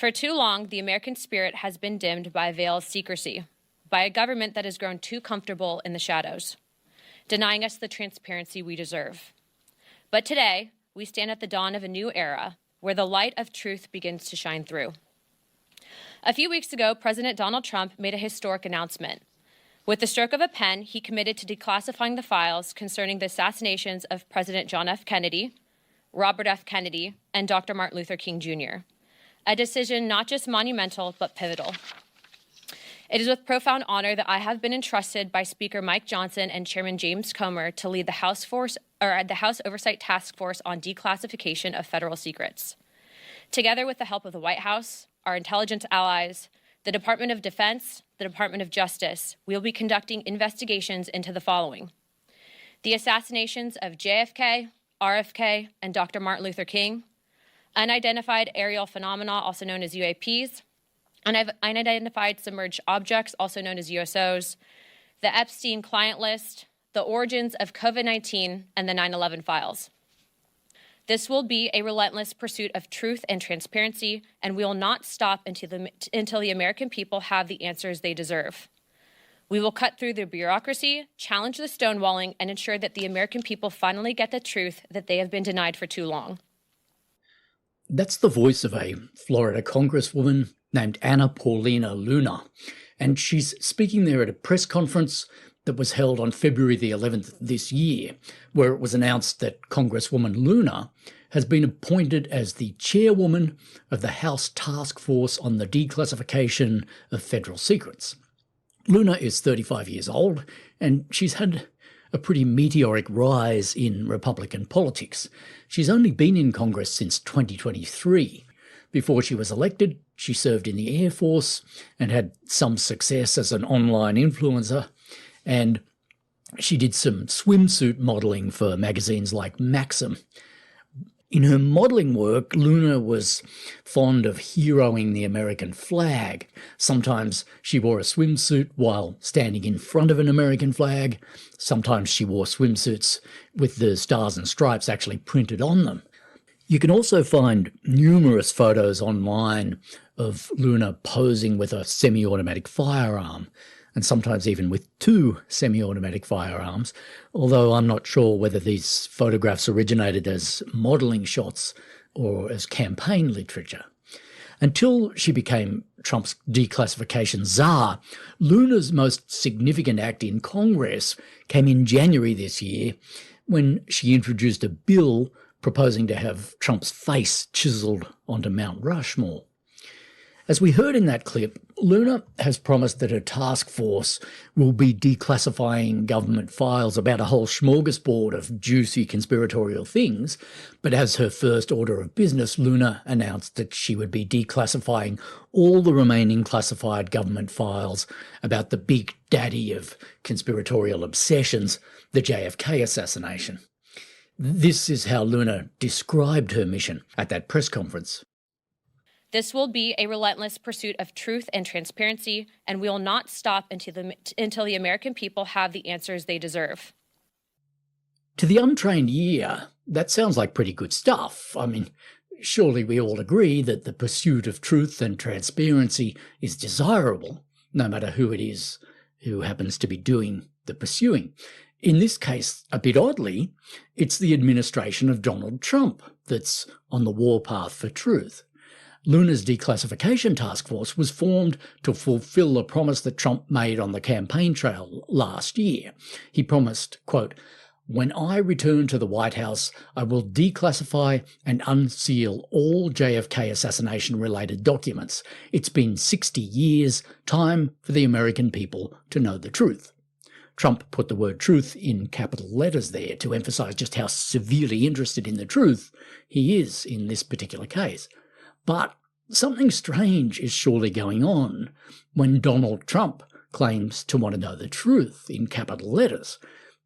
For too long, the American spirit has been dimmed by a veil of secrecy, by a government that has grown too comfortable in the shadows, denying us the transparency we deserve. But today, we stand at the dawn of a new era where the light of truth begins to shine through. A few weeks ago, President Donald Trump made a historic announcement. With the stroke of a pen, he committed to declassifying the files concerning the assassinations of President John F. Kennedy, Robert F. Kennedy, and Dr. Martin Luther King Jr., a decision not just monumental, but pivotal. It is with profound honor that I have been entrusted by Speaker Mike Johnson and Chairman James Comer to lead the House Oversight Task Force on Declassification of Federal Secrets. Together with the help of the White House, our intelligence allies, the Department of Defense, the Department of Justice, we will be conducting investigations into the following: the assassinations of JFK, RFK, and Dr. Martin Luther King, unidentified aerial phenomena, also known as UAPs, unidentified submerged objects, also known as USOs, the Epstein client list, the origins of COVID-19, and the 9/11 files. This will be a relentless pursuit of truth and transparency, and we will not stop until the American people have the answers they deserve. We will cut through the bureaucracy, challenge the stonewalling, and ensure that the American people finally get the truth that they have been denied for too long. That's the voice of a Florida congresswoman named Anna Paulina Luna, and she's speaking there at a press conference that was held on February the 11th this year, where it was announced that Congresswoman Luna has been appointed as the chairwoman of the House Task Force on the Declassification of Federal Secrets. Luna is 35 years old, and she's had a pretty meteoric rise in Republican politics. She's only been in Congress since 2023. Before she was elected, she served in the Air Force and had some success as an online influencer, and she did some swimsuit modelling for magazines like Maxim. In her modelling work, Luna was fond of heroing the American flag. Sometimes she wore a swimsuit while standing in front of an American flag. Sometimes she wore swimsuits with the stars and stripes actually printed on them. You can also find numerous photos online of Luna posing with a semi-automatic firearm, and sometimes even with two semi-automatic firearms, although I'm not sure whether these photographs originated as modelling shots or as campaign literature. Until she became Trump's declassification czar, Luna's most significant act in Congress came in January this year when she introduced a bill proposing to have Trump's face chiselled onto Mount Rushmore. As we heard in that clip, Luna has promised that her task force will be declassifying government files about a whole smorgasbord of juicy conspiratorial things, but as her first order of business, Luna announced that she would be declassifying all the remaining classified government files about the big daddy of conspiratorial obsessions, the JFK assassination. This is how Luna described her mission at that press conference. This will be a relentless pursuit of truth and transparency, and we will not stop until the American people have the answers they deserve. To the untrained ear, that sounds like pretty good stuff. I mean, surely we all agree that the pursuit of truth and transparency is desirable, no matter who it is who happens to be doing the pursuing. In this case, a bit oddly, it's the administration of Donald Trump that's on the warpath for truth. Luna's Declassification Task Force was formed to fulfill a promise that Trump made on the campaign trail last year. He promised, quote, "When I return to the White House, I will declassify and unseal all JFK assassination-related documents. It's been 60 years, time for the American people to know the truth." Trump put the word truth in capital letters there to emphasise just how severely interested in the truth he is in this particular case. But something strange is surely going on when Donald Trump claims to want to know the truth in capital letters.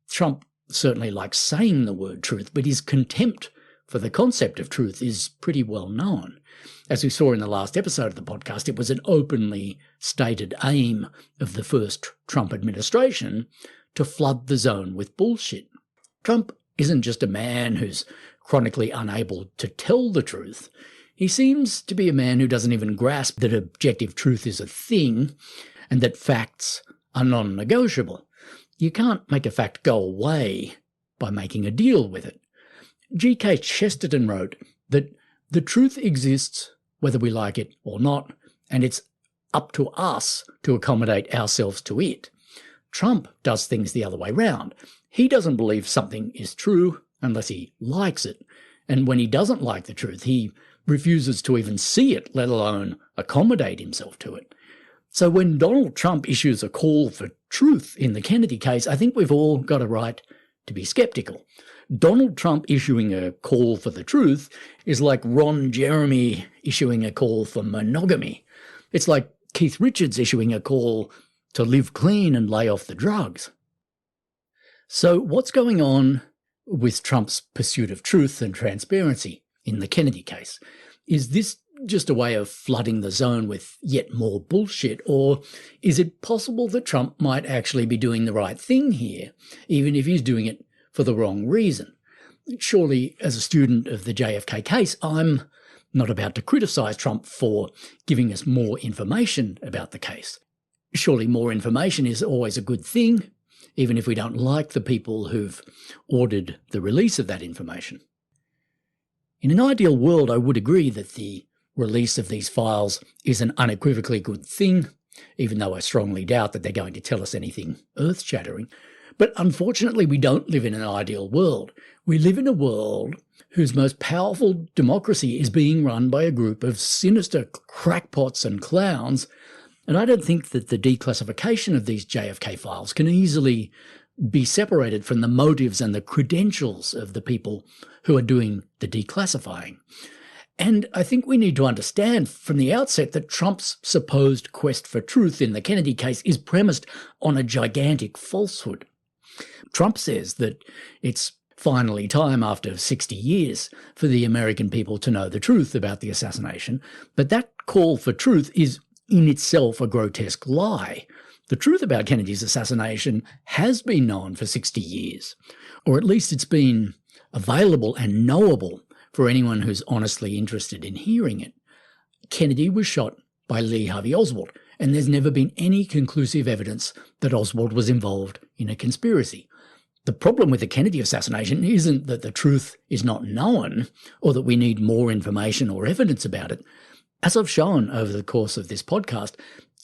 Trump certainly likes saying the word truth, but his contempt for the concept of truth is pretty well known. As we saw in the last episode of the podcast, it was an openly stated aim of the first Trump administration to flood the zone with bullshit. Trump isn't just a man who's chronically unable to tell the truth. He seems to be a man who doesn't even grasp that objective truth is a thing and that facts are non-negotiable. You can't make a fact go away by making a deal with it. G.K. Chesterton wrote that the truth exists whether we like it or not, and it's up to us to accommodate ourselves to it. Trump does things the other way round. He doesn't believe something is true unless he likes it. And when he doesn't like the truth, he refuses to even see it, let alone accommodate himself to it. So when Donald Trump issues a call for truth in the Kennedy case, I think we've all got a right to be sceptical. Donald Trump issuing a call for the truth is like Ron Jeremy issuing a call for monogamy. It's like Keith Richards issuing a call to live clean and lay off the drugs. So what's going on with Trump's pursuit of truth and transparency in the Kennedy case? Is this just a way of flooding the zone with yet more bullshit, or is it possible that Trump might actually be doing the right thing here, even if he's doing it for the wrong reason? Surely, as a student of the JFK case, I'm not about to criticise Trump for giving us more information about the case. Surely more information is always a good thing, even if we don't like the people who've ordered the release of that information. In an ideal world, I would agree that the release of these files is an unequivocally good thing, even though I strongly doubt that they're going to tell us anything earth-shattering. But unfortunately, we don't live in an ideal world. We live in a world whose most powerful democracy is being run by a group of sinister crackpots and clowns, and I don't think that the declassification of these JFK files can easily be separated from the motives and the credentials of the people who are doing the declassifying. And I think we need to understand from the outset that Trump's supposed quest for truth in the Kennedy case is premised on a gigantic falsehood. Trump says that it's finally time after 60 years for the American people to know the truth about the assassination, but that call for truth is in itself a grotesque lie. The truth about Kennedy's assassination has been known for 60 years, or at least it's been available and knowable for anyone who's honestly interested in hearing it. Kennedy was shot by Lee Harvey Oswald, and there's never been any conclusive evidence that Oswald was involved in a conspiracy. The problem with the Kennedy assassination isn't that the truth is not known or that we need more information or evidence about it. As I've shown over the course of this podcast,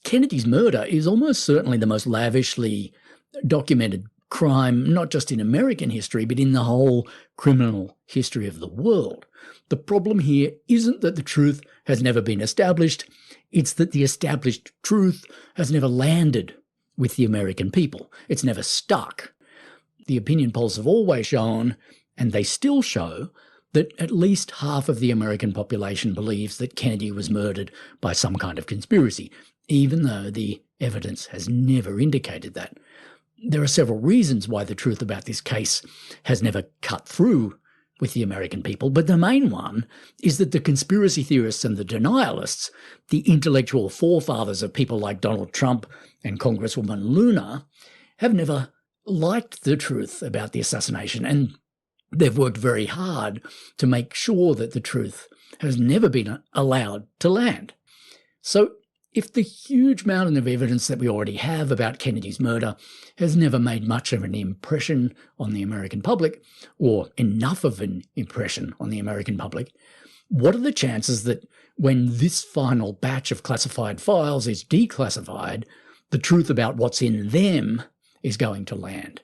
Kennedy's murder is almost certainly the most lavishly documented crime, not just in American history, but in the whole criminal history of the world. The problem here isn't that the truth has never been established, it's that the established truth has never landed with the American people. It's never stuck. The opinion polls have always shown, and they still show, that at least half of the American population believes that Kennedy was murdered by some kind of conspiracy, even though the evidence has never indicated that. There are several reasons why the truth about this case has never cut through with the American people, but the main one is that the conspiracy theorists and the denialists, the intellectual forefathers of people like Donald Trump and Congresswoman Luna, have never liked the truth about the assassination, and they've worked very hard to make sure that the truth has never been allowed to land. So if the huge mountain of evidence that we already have about Kennedy's murder has never made much of an impression on the American public, or enough of an impression on the American public, what are the chances that when this final batch of classified files is declassified, the truth about what's in them is going to land?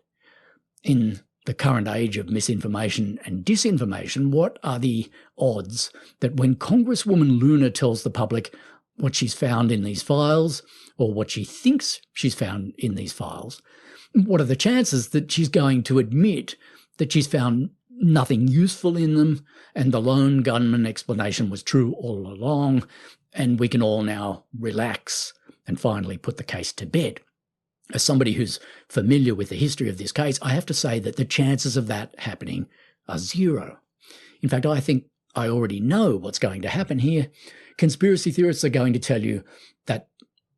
In the current age of misinformation and disinformation, what are the odds that when Congresswoman Luna tells the public what she's found in these files, or what she thinks she's found in these files, what are the chances that she's going to admit that she's found nothing useful in them and the lone gunman explanation was true all along, and we can all now relax and finally put the case to bed? As somebody who's familiar with the history of this case, I have to say that the chances of that happening are zero. In fact, I think I already know what's going to happen here. Conspiracy theorists are going to tell you that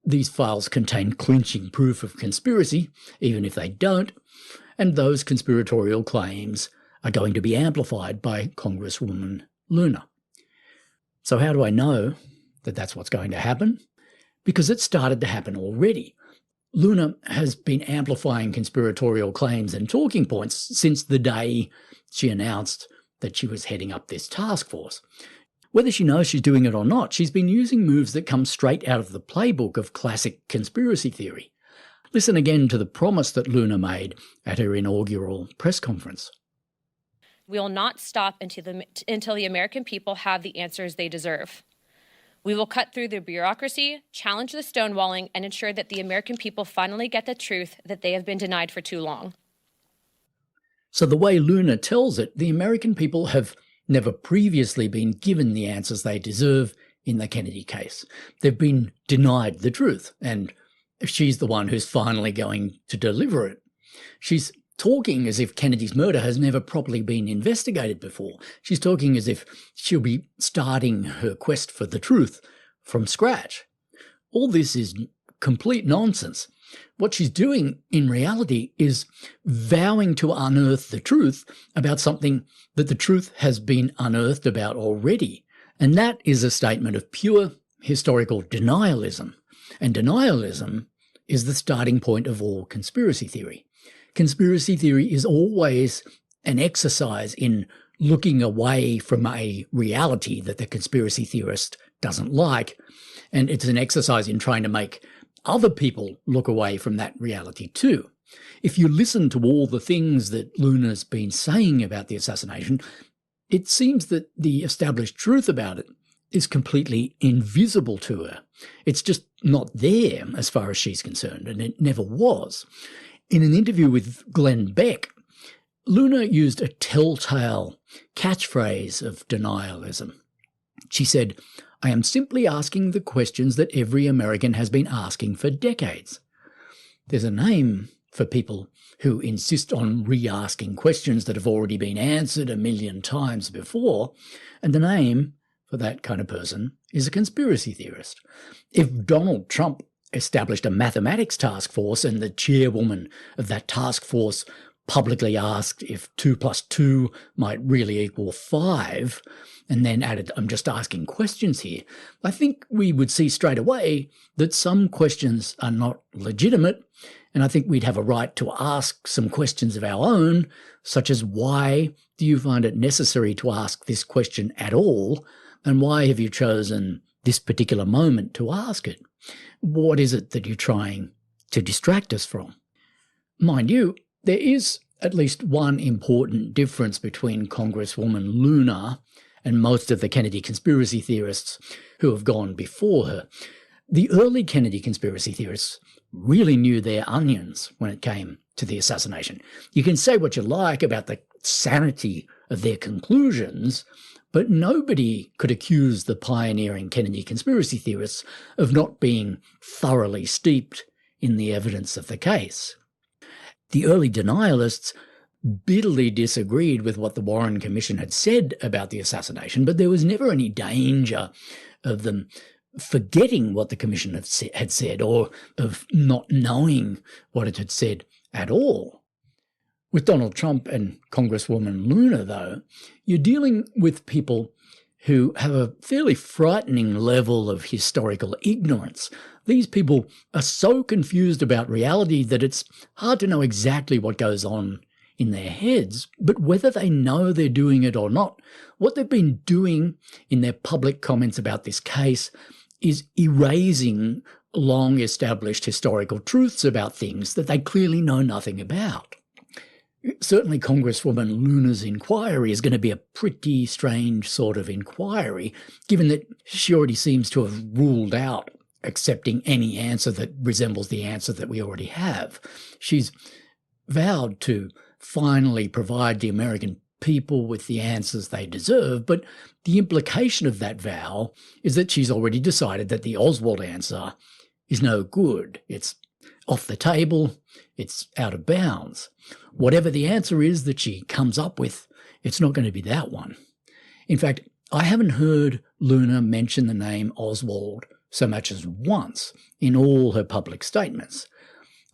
these files contain clinching proof of conspiracy, even if they don't, and those conspiratorial claims are going to be amplified by Congresswoman Luna. So how do I know that that's what's going to happen? Because it started to happen already. Luna has been amplifying conspiratorial claims and talking points since the day she announced that she was heading up this task force. Whether she knows she's doing it or not, she's been using moves that come straight out of the playbook of classic conspiracy theory. Listen again to the promise that Luna made at her inaugural press conference. We will not stop until the American people have the answers they deserve. We will cut through the bureaucracy, challenge the stonewalling, and ensure that the American people finally get the truth that they have been denied for too long. So the way Luna tells it, the American people have never previously been given the answers they deserve in the Kennedy case. They've been denied the truth, and she's the one who's finally going to deliver it. She's talking as if Kennedy's murder has never properly been investigated before. She's talking as if she'll be starting her quest for the truth from scratch. All this is complete nonsense. What she's doing in reality is vowing to unearth the truth about something that the truth has been unearthed about already. And that is a statement of pure historical denialism. And denialism is the starting point of all conspiracy theory. Conspiracy theory is always an exercise in looking away from a reality that the conspiracy theorist doesn't like, and it's an exercise in trying to make other people look away from that reality too. If you listen to all the things that Luna's been saying about the assassination, it seems that the established truth about it is completely invisible to her. It's just not there as far as she's concerned, and it never was. In an interview with Glenn Beck, Luna used a telltale catchphrase of denialism. She said, "I am simply asking the questions that every American has been asking for decades." There's a name for people who insist on re-asking questions that have already been answered a million times before, and the name for that kind of person is a conspiracy theorist. If Donald Trump established a mathematics task force and the chairwoman of that task force publicly asked if 2 + 2 might really equal 5, and then added, "I'm just asking questions here," I think we would see straight away that some questions are not legitimate, and I think we'd have a right to ask some questions of our own, such as, why do you find it necessary to ask this question at all, and why have you chosen this particular moment to ask it? What is it that you're trying to distract us from? Mind you, there is at least one important difference between Congresswoman Luna and most of the Kennedy conspiracy theorists who have gone before her. The early Kennedy conspiracy theorists really knew their onions when it came to the assassination. You can say what you like about the sanity of their conclusions, but nobody could accuse the pioneering Kennedy conspiracy theorists of not being thoroughly steeped in the evidence of the case. The early denialists bitterly disagreed with what the Warren Commission had said about the assassination, but there was never any danger of them forgetting what the Commission had said, or of not knowing what it had said at all. With Donald Trump and Congresswoman Luna, though, you're dealing with people who have a fairly frightening level of historical ignorance. These people are so confused about reality that it's hard to know exactly what goes on in their heads, but whether they know they're doing it or not, what they've been doing in their public comments about this case is erasing long-established historical truths about things that they clearly know nothing about. Certainly Congresswoman Luna's inquiry is going to be a pretty strange sort of inquiry, given that she already seems to have ruled out accepting any answer that resembles the answer that we already have. She's vowed to finally provide the American people with the answers they deserve, but the implication of that vow is that she's already decided that the Oswald answer is no good. It's off the table, it's out of bounds. Whatever the answer is that she comes up with, it's not going to be that one. In fact, I haven't heard Luna mention the name Oswald so much as once in all her public statements.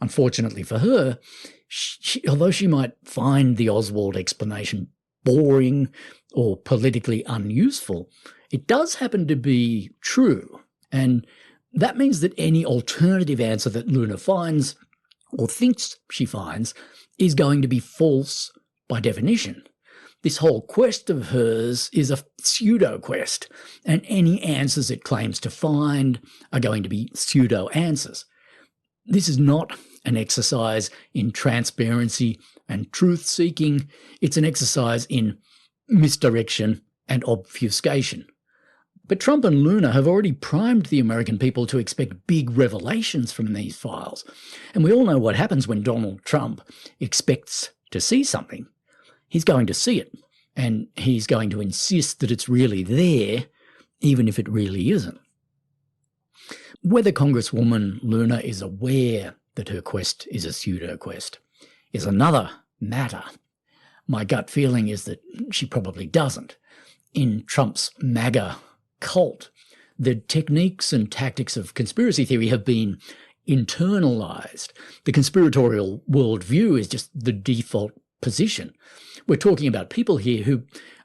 Unfortunately for her, although she might find the Oswald explanation boring or politically unuseful, It does happen to be true, and that means that any alternative answer that Luna finds or thinks she finds is going to be false by definition. This whole quest of hers is a pseudo-quest, and any answers it claims to find are going to be pseudo-answers. This is not an exercise in transparency and truth-seeking. It's an exercise in misdirection and obfuscation. But Trump and Luna have already primed the American people to expect big revelations from these files. And we all know what happens when Donald Trump expects to see something. He's going to see it, and he's going to insist that it's really there, even if it really isn't. Whether Congresswoman Luna is aware that her quest is a pseudo-quest is another matter. My gut feeling is that she probably doesn't. In Trump's MAGA cult, the techniques and tactics of conspiracy theory have been internalized. The conspiratorial worldview is just the default position. We're talking about people here who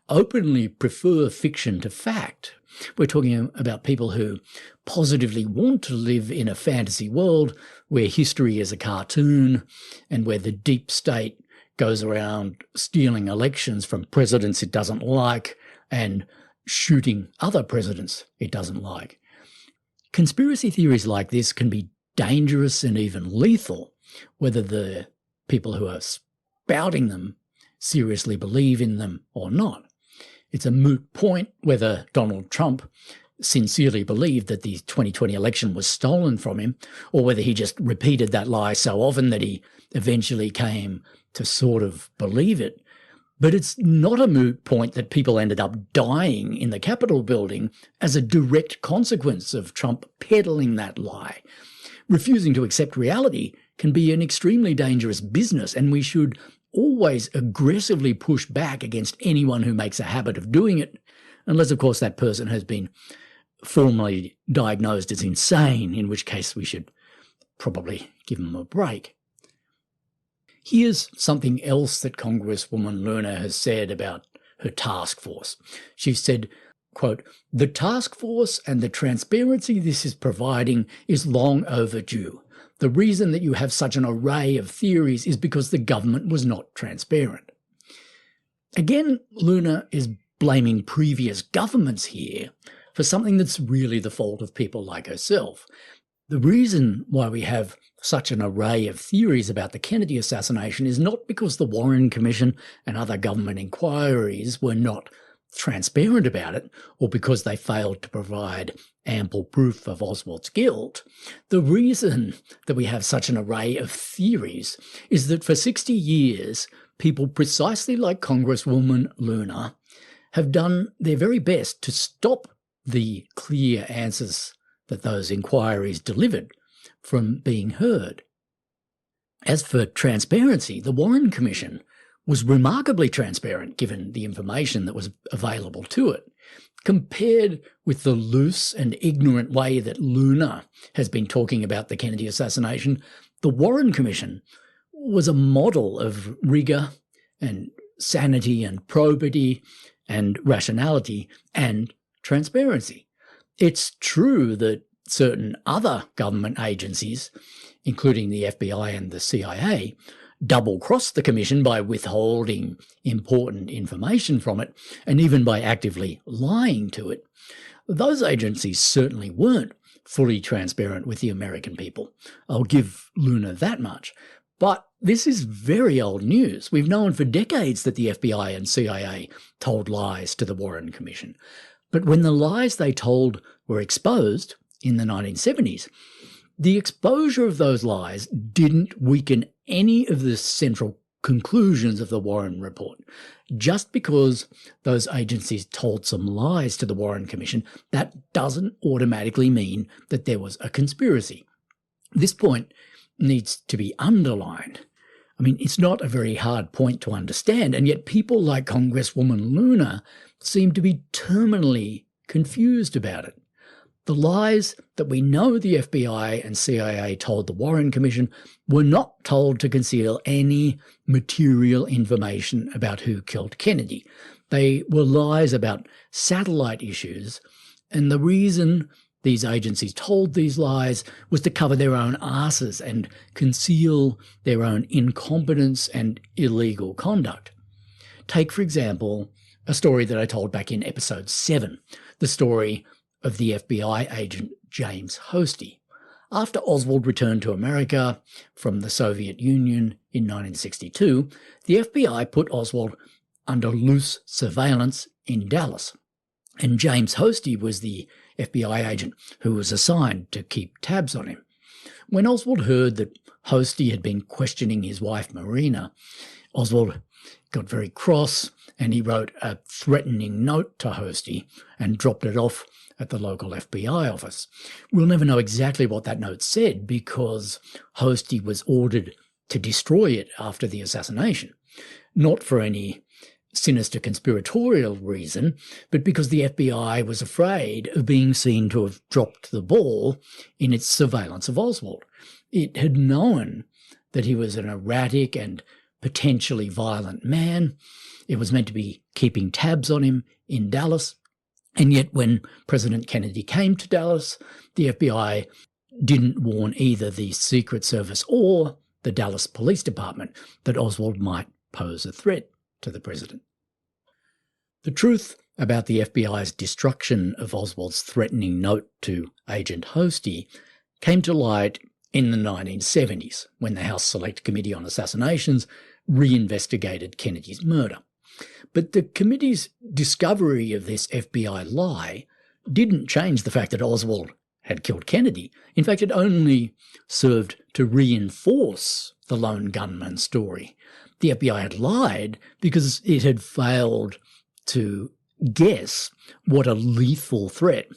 openly prefer fiction to fact. We're talking about people who positively want to live in a fantasy world where history is a cartoon and where the deep state goes around stealing elections from presidents it doesn't like and shooting other presidents it doesn't like. Conspiracy theories like this can be dangerous and even lethal, whether the people who are spouting them seriously believe in them or not. It's a moot point whether Donald Trump sincerely believed that the 2020 election was stolen from him, or whether he just repeated that lie so often that he eventually came to sort of believe it. But it's not a moot point that people ended up dying in the Capitol building as a direct consequence of Trump peddling that lie. Refusing to accept reality can be an extremely dangerous business, and we should always aggressively push back against anyone who makes a habit of doing it, unless, of course, that person has been formally diagnosed as insane, in which case we should probably give them a break. Here's something else that Congresswoman Luna has said about her task force. She said, quote, "The task force and the transparency this is providing is long overdue. The reason that you have such an array of theories is because the government was not transparent." Again, Luna is blaming previous governments here for something that's really the fault of people like herself. The reason why we have such an array of theories about the Kennedy assassination is not because the Warren Commission and other government inquiries were not transparent about it, or because they failed to provide ample proof of Oswald's guilt. The reason that we have such an array of theories is that for 60 years, people precisely like Congresswoman Luna have done their very best to stop the clear answers that those inquiries delivered from being heard. As for transparency, the Warren Commission was remarkably transparent given the information that was available to it. Compared with the loose and ignorant way that Luna has been talking about the Kennedy assassination, the Warren Commission was a model of rigour and sanity and probity and rationality and transparency. It's true that certain other government agencies, including the FBI and the CIA, double-crossed the Commission by withholding important information from it and even by actively lying to it. Those agencies certainly weren't fully transparent with the American people. I'll give Luna that much. But this is very old news. We've known for decades that the FBI and CIA told lies to the Warren Commission. But when the lies they told were exposed in the 1970s, the exposure of those lies didn't weaken any of the central conclusions of the Warren report. Just because those agencies told some lies to the Warren Commission, that doesn't automatically mean that there was a conspiracy. This point needs to be underlined. I mean, it's not a very hard point to understand, and yet people like Congresswoman Luna seem to be terminally confused about it. The lies that we know the FBI and CIA told the Warren Commission were not told to conceal any material information about who killed Kennedy. They were lies about satellite issues, and the reason these agencies told these lies was to cover their own asses and conceal their own incompetence and illegal conduct. Take, for example, a story that I told back in episode 7, the story of the FBI agent James Hosty. After Oswald returned to America from the Soviet Union in 1962, the FBI put Oswald under loose surveillance in Dallas. And James Hosty was the FBI agent who was assigned to keep tabs on him. When Oswald heard that Hosty had been questioning his wife Marina, Oswald got very cross and he wrote a threatening note to Hosty and dropped it off at the local FBI office. We'll never know exactly what that note said because Hosty was ordered to destroy it after the assassination, not for any sinister conspiratorial reason, but because the FBI was afraid of being seen to have dropped the ball in its surveillance of Oswald. It had known that he was an erratic and potentially violent man. It was meant to be keeping tabs on him in Dallas. And yet when President Kennedy came to Dallas, the FBI didn't warn either the Secret Service or the Dallas Police Department that Oswald might pose a threat to the president. The truth about the FBI's destruction of Oswald's threatening note to Agent Hosty came to light in the 1970s when the House Select Committee on Assassinations reinvestigated Kennedy's murder. But the committee's discovery of this FBI lie didn't change the fact that Oswald had killed Kennedy. In fact, it only served to reinforce the lone gunman story. The FBI had lied because it had failed to guess what a lethal threat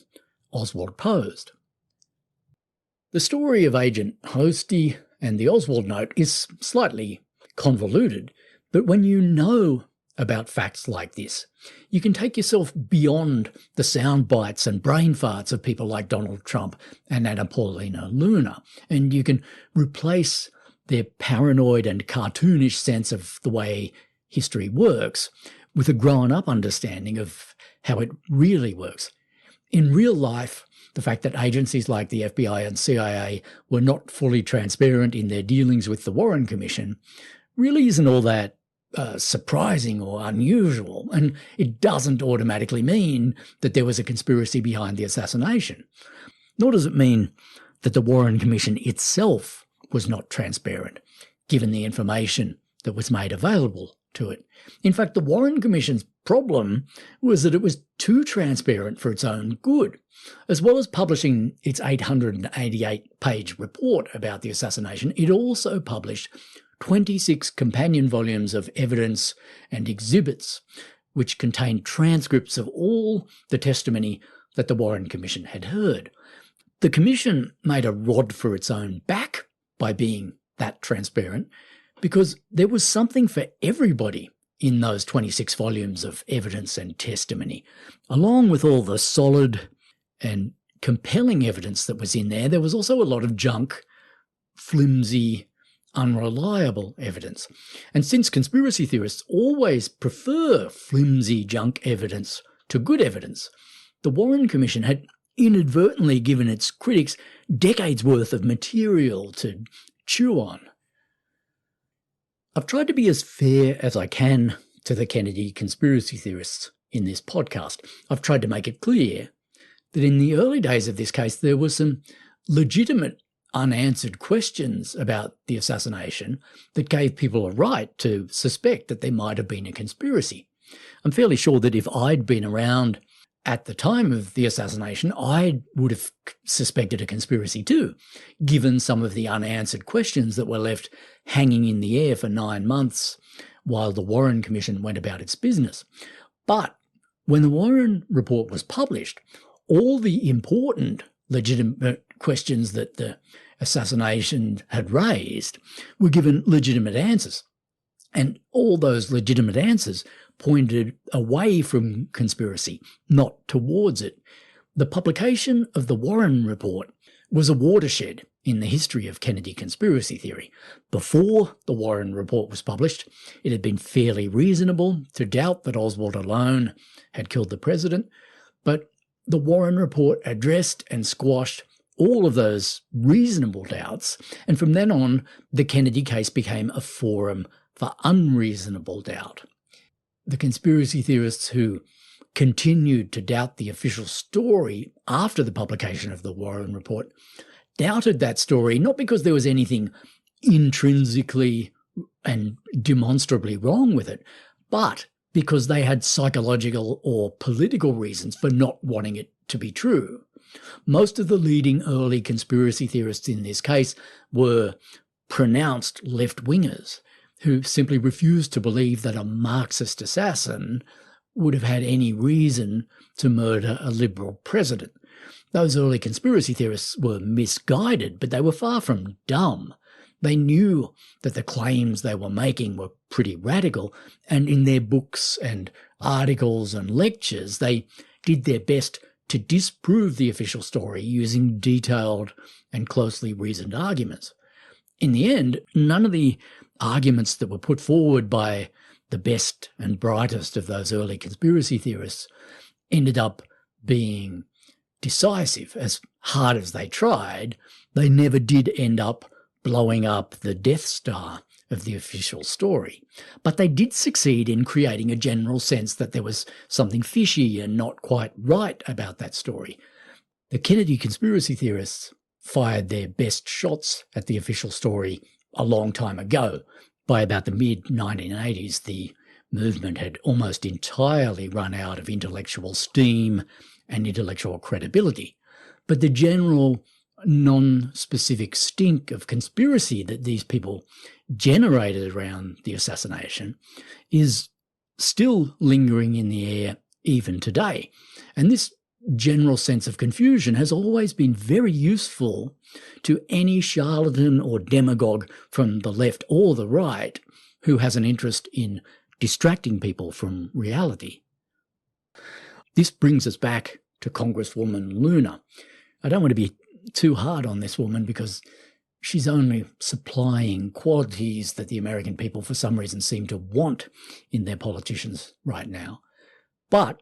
Oswald posed. The story of Agent Hosty and the Oswald note is slightly convoluted, but when you know about facts like this, you can take yourself beyond the sound bites and brain farts of people like Donald Trump and Anna Paulina Luna, and you can replace their paranoid and cartoonish sense of the way history works with a grown-up understanding of how it really works. In real life, the fact that agencies like the FBI and CIA were not fully transparent in their dealings with the Warren Commission really isn't all that surprising or unusual, and it doesn't automatically mean that there was a conspiracy behind the assassination. Nor does it mean that the Warren Commission itself was not transparent, given the information that was made available to it. In fact, the Warren Commission's problem was that it was too transparent for its own good. As well as publishing its 888-page report about the assassination, it also published 26 companion volumes of evidence and exhibits, which contained transcripts of all the testimony that the Warren Commission had heard. The Commission made a rod for its own back by being that transparent, because there was something for everybody in those 26 volumes of evidence and testimony. Along with all the solid and compelling evidence that was in there, there was also a lot of junk, flimsy, unreliable evidence. And since conspiracy theorists always prefer flimsy junk evidence to good evidence, the Warren Commission had inadvertently given its critics decades worth of material to chew on. I've tried to be as fair as I can to the Kennedy conspiracy theorists in this podcast. I've tried to make it clear that in the early days of this case, there were some legitimate unanswered questions about the assassination that gave people a right to suspect that there might have been a conspiracy. I'm fairly sure that if I'd been around at the time of the assassination, I would have suspected a conspiracy too, given some of the unanswered questions that were left hanging in the air for 9 months while the Warren Commission went about its business. But when the Warren report was published, all the important legitimate questions that the assassination had raised were given legitimate answers. And all those legitimate answers pointed away from conspiracy, not towards it. The publication of the Warren report was a watershed in the history of Kennedy conspiracy theory. Before the Warren Report was published, it had been fairly reasonable to doubt that Oswald alone had killed the president, but the Warren Report addressed and squashed all of those reasonable doubts, and from then on, the Kennedy case became a forum for unreasonable doubt. The conspiracy theorists who continued to doubt the official story after the publication of the Warren Report doubted that story not because there was anything intrinsically and demonstrably wrong with it, but because they had psychological or political reasons for not wanting it to be true. Most of the leading early conspiracy theorists in this case were pronounced left-wingers who simply refused to believe that a Marxist assassin would have had any reason to murder a Liberal president. Those early conspiracy theorists were misguided, but they were far from dumb. They knew that the claims they were making were pretty radical, and in their books and articles and lectures, they did their best to disprove the official story using detailed and closely reasoned arguments. In the end, none of the arguments that were put forward by the best and brightest of those early conspiracy theorists ended up being decisive. As hard as they tried, they never did end up blowing up the Death Star of the official story. But they did succeed in creating a general sense that there was something fishy and not quite right about that story. The Kennedy conspiracy theorists fired their best shots at the official story a long time ago. By about the mid-1980s, the movement had almost entirely run out of intellectual steam and intellectual credibility. But the general non-specific stink of conspiracy that these people generated around the assassination is still lingering in the air even today. And this general sense of confusion has always been very useful to any charlatan or demagogue from the left or the right who has an interest in distracting people from reality. This brings us back to Congresswoman Luna. I don't want to be too hard on this woman because she's only supplying qualities that the American people for some reason seem to want in their politicians right now. But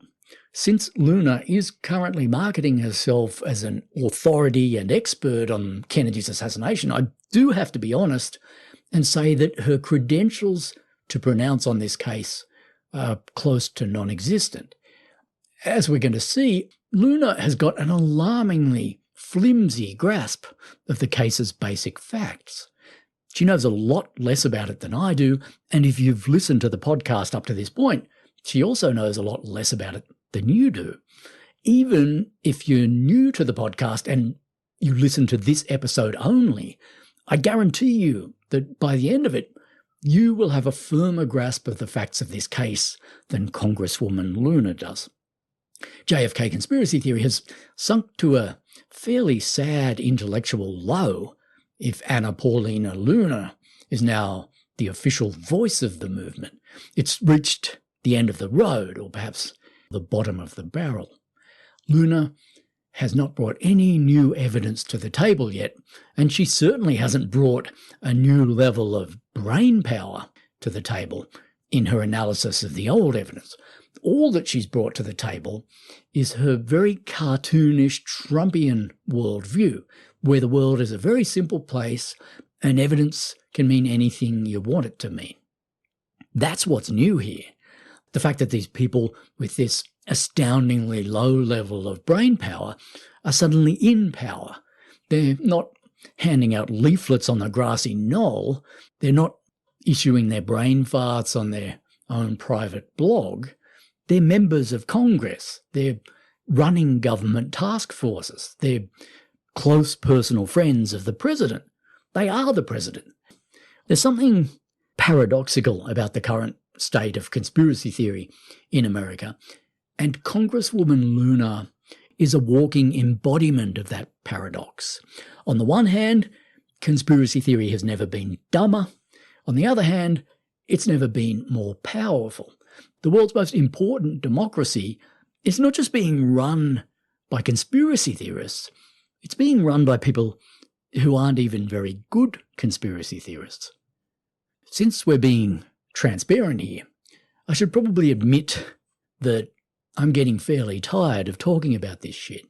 since Luna is currently marketing herself as an authority and expert on Kennedy's assassination, I do have to be honest and say that her credentials to pronounce on this case are close to non-existent. As we're going to see, Luna has got an alarmingly flimsy grasp of the case's basic facts. She knows a lot less about it than I do, and if you've listened to the podcast up to this point, she also knows a lot less about it than you do. Even if you're new to the podcast and you listen to this episode only, I guarantee you that by the end of it, you will have a firmer grasp of the facts of this case than Congresswoman Luna does. JFK conspiracy theory has sunk to a fairly sad intellectual low if Anna Paulina Luna is now the official voice of the movement. It's reached the end of the road, or perhaps the bottom of the barrel. Luna has not brought any new evidence to the table yet, and she certainly hasn't brought a new level of brain power to the table in her analysis of the old evidence. All that she's brought to the table is her very cartoonish Trumpian worldview, where the world is a very simple place and evidence can mean anything you want it to mean. That's what's new here. The fact that these people with this astoundingly low level of brain power are suddenly in power. They're not handing out leaflets on the grassy knoll. They're not issuing their brain farts on their own private blog. They're members of Congress. They're running government task forces. They're close personal friends of the president. They are the president. There's something paradoxical about the current state of conspiracy theory in America, and Congresswoman Luna is a walking embodiment of that paradox. On the one hand, conspiracy theory has never been dumber. On the other hand, it's never been more powerful. The world's most important democracy is not just being run by conspiracy theorists, It's being run by people who aren't even very good conspiracy theorists. Since we're being transparent here, I should probably admit that I'm getting fairly tired of talking about this shit.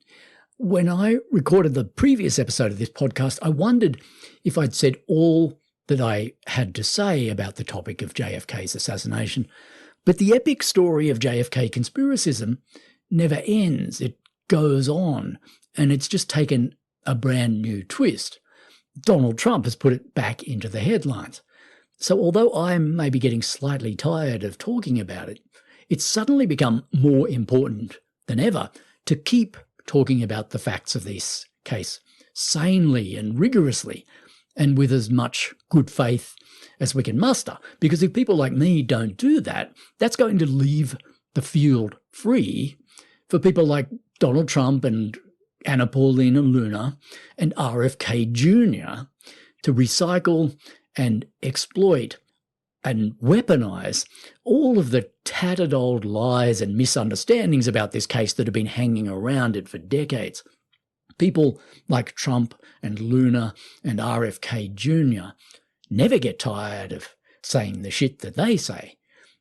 When I recorded the previous episode of this podcast, I wondered if I'd said all that I had to say about the topic of JFK's assassination. But the epic story of JFK conspiracism never ends. It goes on, and it's just taken a brand new twist. Donald Trump has put it back into the headlines. So although I'm maybe getting slightly tired of talking about it, it's suddenly become more important than ever to keep talking about the facts of this case sanely and rigorously and with as much good faith as we can muster. Because if people like me don't do that, that's going to leave the field free for people like Donald Trump and Anna Paulina Luna and RFK Jr. to recycle and exploit and weaponize all of the tattered old lies and misunderstandings about this case that have been hanging around it for decades. People like Trump and Luna and RFK Jr. never get tired of saying the shit that they say.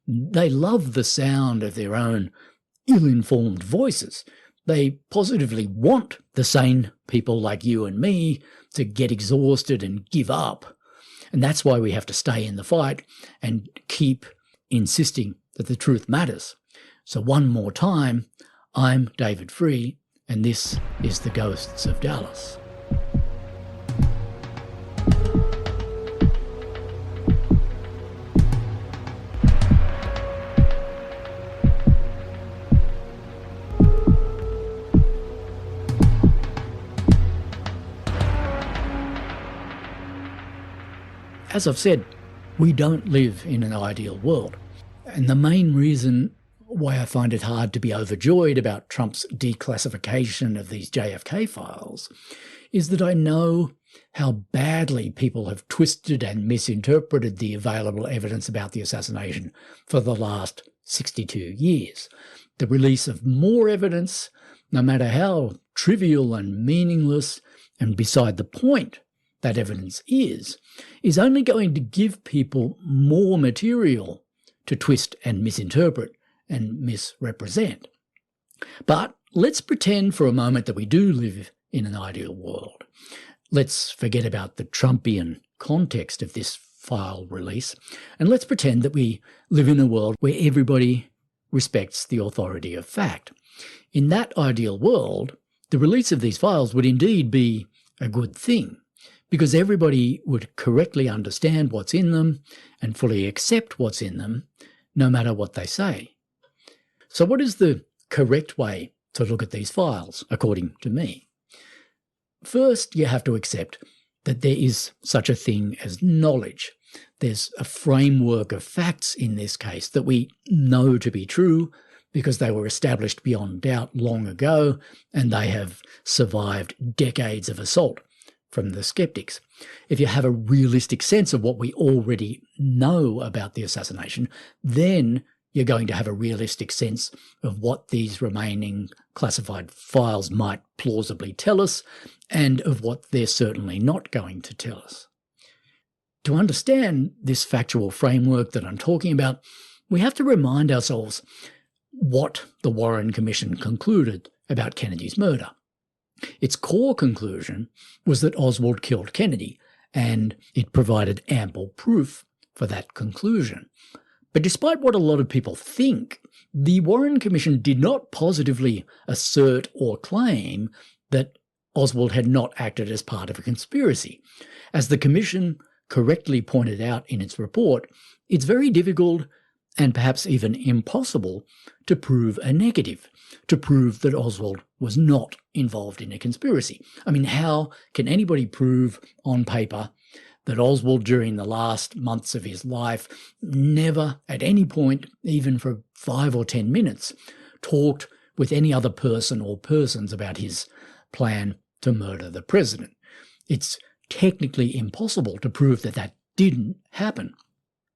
They love the sound of their own ill-informed voices. They positively want the sane people like you and me to get exhausted and give up. And that's why we have to stay in the fight and keep insisting that the truth matters. So one more time, I'm David Free, and this is The Ghosts of Dallas. As I've said, we don't live in an ideal world. And the main reason why I find it hard to be overjoyed about Trump's declassification of these JFK files is that I know how badly people have twisted and misinterpreted the available evidence about the assassination for the last 62 years. The release of more evidence, no matter how trivial and meaningless and beside the point that evidence is only going to give people more material to twist and misinterpret and misrepresent. But let's pretend for a moment that we do live in an ideal world. Let's forget about the Trumpian context of this file release, and let's pretend that we live in a world where everybody respects the authority of fact. In that ideal world, the release of these files would indeed be a good thing, because everybody would correctly understand what's in them and fully accept what's in them, no matter what they say. So what is the correct way to look at these files, according to me? First, you have to accept that there is such a thing as knowledge. There's a framework of facts in this case that we know to be true because they were established beyond doubt long ago and they have survived decades of assault from the skeptics. If you have a realistic sense of what we already know about the assassination, then you're going to have a realistic sense of what these remaining classified files might plausibly tell us and of what they're certainly not going to tell us. To understand this factual framework that I'm talking about, we have to remind ourselves what the Warren Commission concluded about Kennedy's murder. Its core conclusion was that Oswald killed Kennedy, and it provided ample proof for that conclusion. But despite what a lot of people think, the Warren Commission did not positively assert or claim that Oswald had not acted as part of a conspiracy. As the Commission correctly pointed out in its report, it's very difficult and perhaps even impossible to prove a negative, to prove that Oswald was not involved in a conspiracy. I mean, how can anybody prove on paper that Oswald during the last months of his life never at any point, even for 5 or 10 minutes, talked with any other person or persons about his plan to murder the president? It's technically impossible to prove that that didn't happen.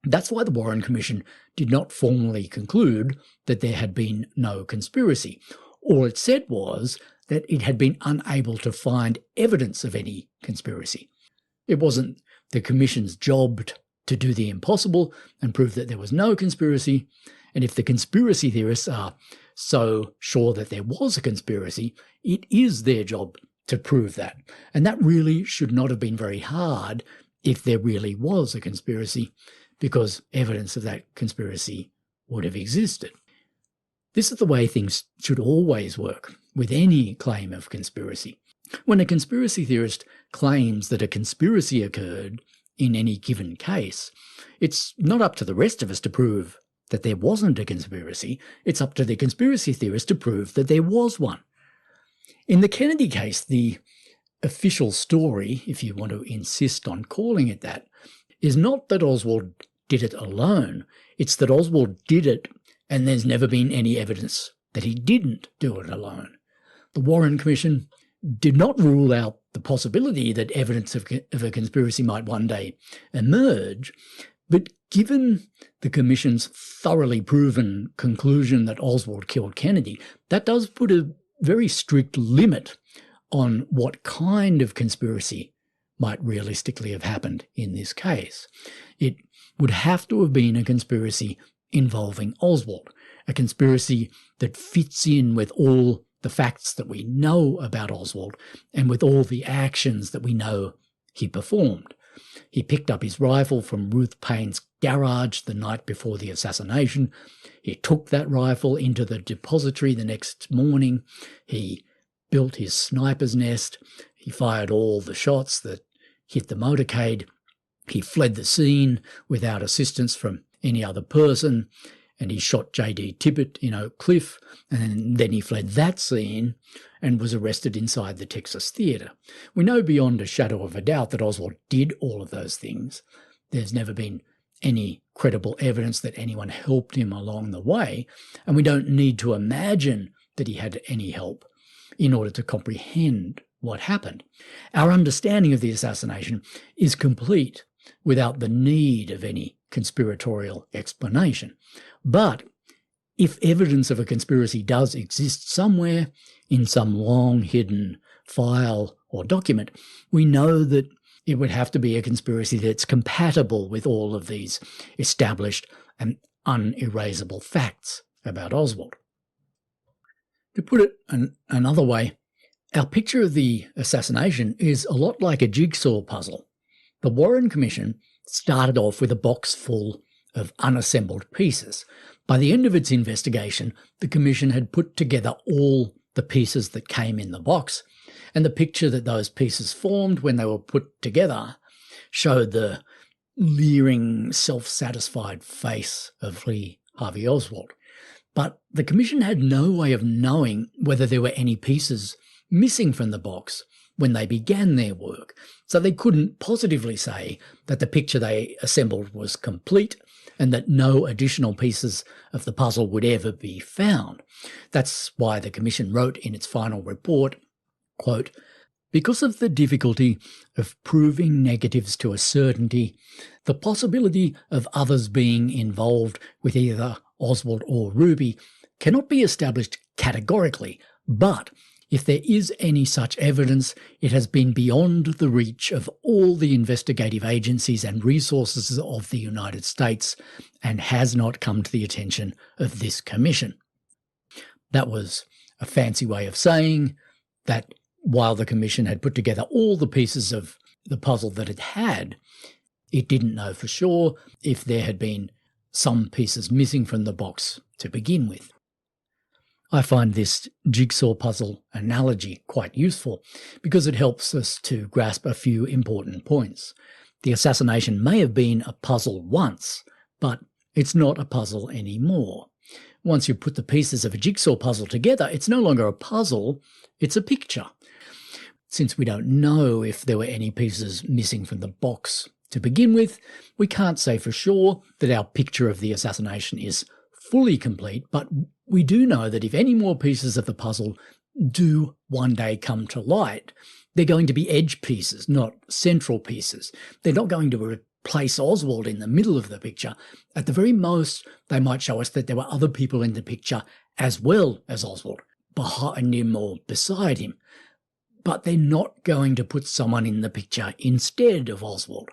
That's why the Warren Commission did not formally conclude that there had been no conspiracy. All it said was that it had been unable to find evidence of any conspiracy. It wasn't the Commission's job to do the impossible and prove that there was no conspiracy. And if the conspiracy theorists are so sure that there was a conspiracy, it is their job to prove that. And that really should not have been very hard if there really was a conspiracy, because evidence of that conspiracy would have existed. This is the way things should always work with any claim of conspiracy. When a conspiracy theorist claims that a conspiracy occurred in any given case, it's not up to the rest of us to prove that there wasn't a conspiracy. It's up to the conspiracy theorist to prove that there was one. In the Kennedy case, the official story, if you want to insist on calling it that, is not that Oswald did it alone. It's that Oswald did it and there's never been any evidence that he didn't do it alone. The Warren Commission did not rule out the possibility that evidence of a conspiracy might one day emerge, but given the Commission's thoroughly proven conclusion that Oswald killed Kennedy, that does put a very strict limit on what kind of conspiracy might realistically have happened in this case. It would have to have been a conspiracy involving Oswald, a conspiracy that fits in with all the facts that we know about Oswald and with all the actions that we know he performed. He picked up his rifle from Ruth Payne's garage the night before the assassination. He took that rifle into the depository the next morning. He built his sniper's nest. He fired all the shots that hit the motorcade. He fled the scene without assistance from any other person, and he shot J.D. Tippett in Oak Cliff, and then he fled that scene and was arrested inside the Texas Theatre. We know beyond a shadow of a doubt that Oswald did all of those things. There's never been any credible evidence that anyone helped him along the way, and we don't need to imagine that he had any help in order to comprehend what happened. Our understanding of the assassination is complete without the need of any conspiratorial explanation. But if evidence of a conspiracy does exist somewhere in some long-hidden file or document, we know that it would have to be a conspiracy that's compatible with all of these established and unerasable facts about Oswald. To put it another way, our picture of the assassination is a lot like a jigsaw puzzle. The Warren Commission started off with a box full of unassembled pieces. By the end of its investigation, the Commission had put together all the pieces that came in the box, and the picture that those pieces formed when they were put together showed the leering, self-satisfied face of Lee Harvey Oswald. But the Commission had no way of knowing whether there were any pieces missing from the box when they began their work, so they couldn't positively say that the picture they assembled was complete and that no additional pieces of the puzzle would ever be found. That's why the Commission wrote in its final report, quote, "Because of the difficulty of proving negatives to a certainty, the possibility of others being involved with either Oswald or Ruby cannot be established categorically, but if there is any such evidence, it has been beyond the reach of all the investigative agencies and resources of the United States and has not come to the attention of this Commission." That was a fancy way of saying that while the Commission had put together all the pieces of the puzzle that it had, it didn't know for sure if there had been some pieces missing from the box to begin with. I find this jigsaw puzzle analogy quite useful because it helps us to grasp a few important points. The assassination may have been a puzzle once, but it's not a puzzle anymore. Once you put the pieces of a jigsaw puzzle together, it's no longer a puzzle, it's a picture. Since we don't know if there were any pieces missing from the box to begin with, we can't say for sure that our picture of the assassination is fully complete, but we do know that if any more pieces of the puzzle do one day come to light, they're going to be edge pieces, not central pieces. They're not going to replace Oswald in the middle of the picture. At the very most, they might show us that there were other people in the picture as well as Oswald. behind him or beside him. But they're not going to put someone in the picture instead of Oswald.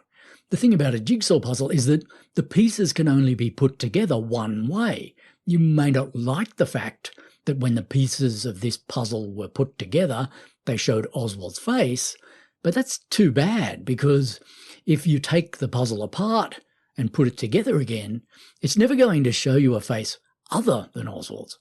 The thing about a jigsaw puzzle is that the pieces can only be put together one way. You may not like the fact that when the pieces of this puzzle were put together, they showed Oswald's face, but that's too bad, because if you take the puzzle apart and put it together again, it's never going to show you a face other than Oswald's.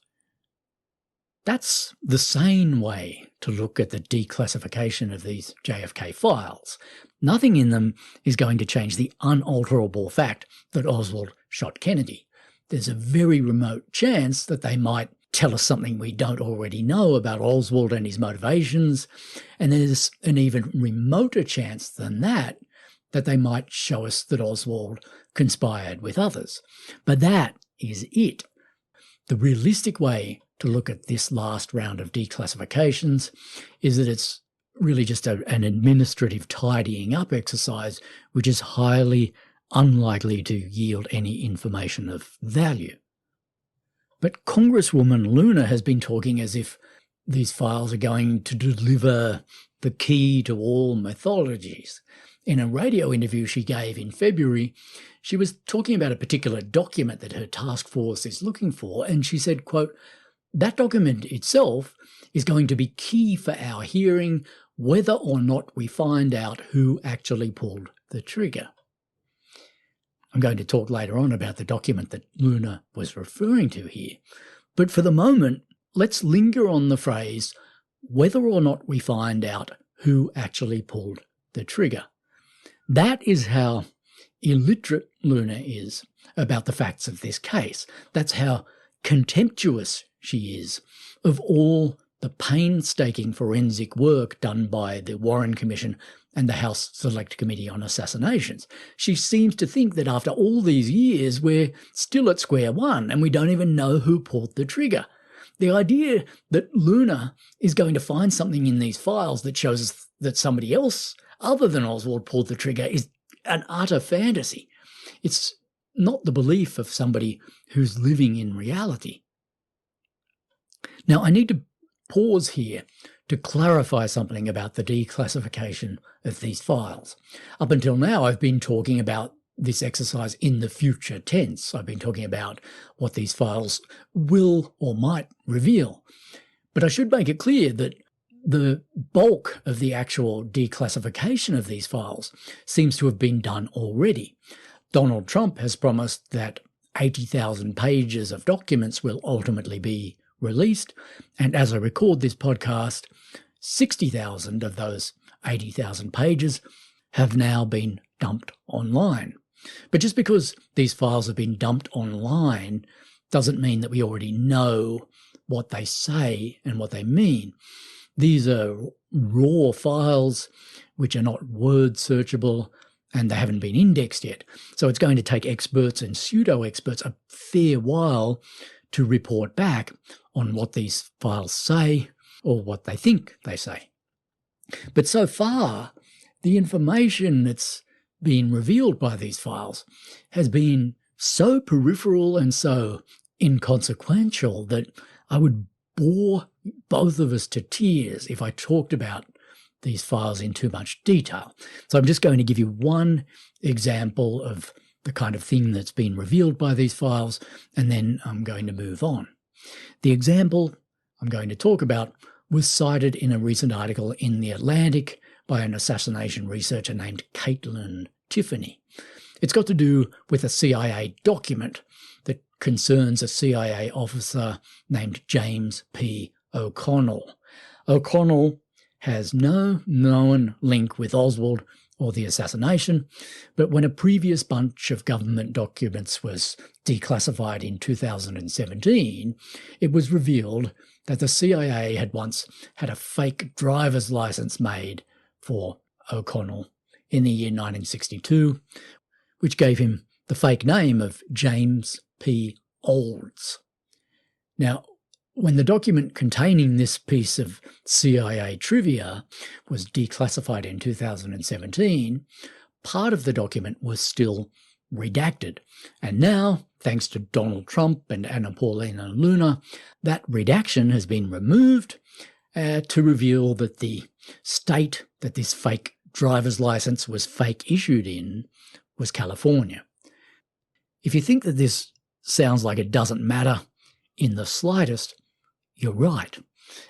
That's the sane way to look at the declassification of these JFK files. Nothing in them is going to change the unalterable fact that Oswald shot Kennedy. There's a very remote chance that they might tell us something we don't already know about Oswald and his motivations, and there's an even remoter chance than that they might show us that Oswald conspired with others. But that is it. The realistic way to look at this last round of declassifications is that it's really just an administrative tidying up exercise, which is highly unlikely to yield any information of value. But Congresswoman Luna has been talking as if these files are going to deliver the key to all mythologies. In a radio interview she gave in February, she was talking about a particular document that her task force is looking for, and she said, quote, "That document itself is going to be key for our hearing whether or not we find out who actually pulled the trigger." I'm going to talk later on about the document that Luna was referring to here. But for the moment, let's linger on the phrase, whether or not we find out who actually pulled the trigger. That is how illiterate Luna is about the facts of this case. That's how contemptuous she is of all the painstaking forensic work done by the Warren Commission and the House Select Committee on Assassinations. She seems to think that after all these years, we're still at square one and we don't even know who pulled the trigger. The idea that Luna is going to find something in these files that shows us that somebody else other than Oswald pulled the trigger is an utter fantasy. It's not the belief of somebody who's living in reality. Now, I need to pause here to clarify something about the declassification of these files. Up until now, I've been talking about this exercise in the future tense. I've been talking about what these files will or might reveal. But I should make it clear that the bulk of the actual declassification of these files seems to have been done already. Donald Trump has promised that 80,000 pages of documents will ultimately be released, and as I record this podcast, 60,000 of those 80,000 pages have now been dumped online. But just because these files have been dumped online doesn't mean that we already know what they say and what they mean. These are raw files which are not word searchable, and they haven't been indexed yet. So it's going to take experts and pseudo-experts a fair while to report back on what these files say or what they think they say. But so far, the information that's been revealed by these files has been so peripheral and so inconsequential that I would bore both of us to tears if I talked about these files in too much detail. So I'm just going to give you one example of the kind of thing that's been revealed by these files, and then I'm going to move on. The example I'm going to talk about was cited in a recent article in The Atlantic by an assassination researcher named Caitlin Tiffany. It's got to do with a CIA document that concerns a CIA officer named James P. O'Connell. O'Connell has no known link with Oswald or the assassination, but when a previous bunch of government documents was declassified in 2017, it was revealed that the CIA had once had a fake driver's license made for O'Connell in the year 1962, which gave him the fake name of James P. Olds. Now, when the document containing this piece of CIA trivia was declassified in 2017, part of the document was still redacted. And now, thanks to Donald Trump and Anna Paulina Luna, that redaction has been removed to reveal that the state that this fake driver's license was fake issued in was California. If you think that this sounds like it doesn't matter in the slightest, you're right.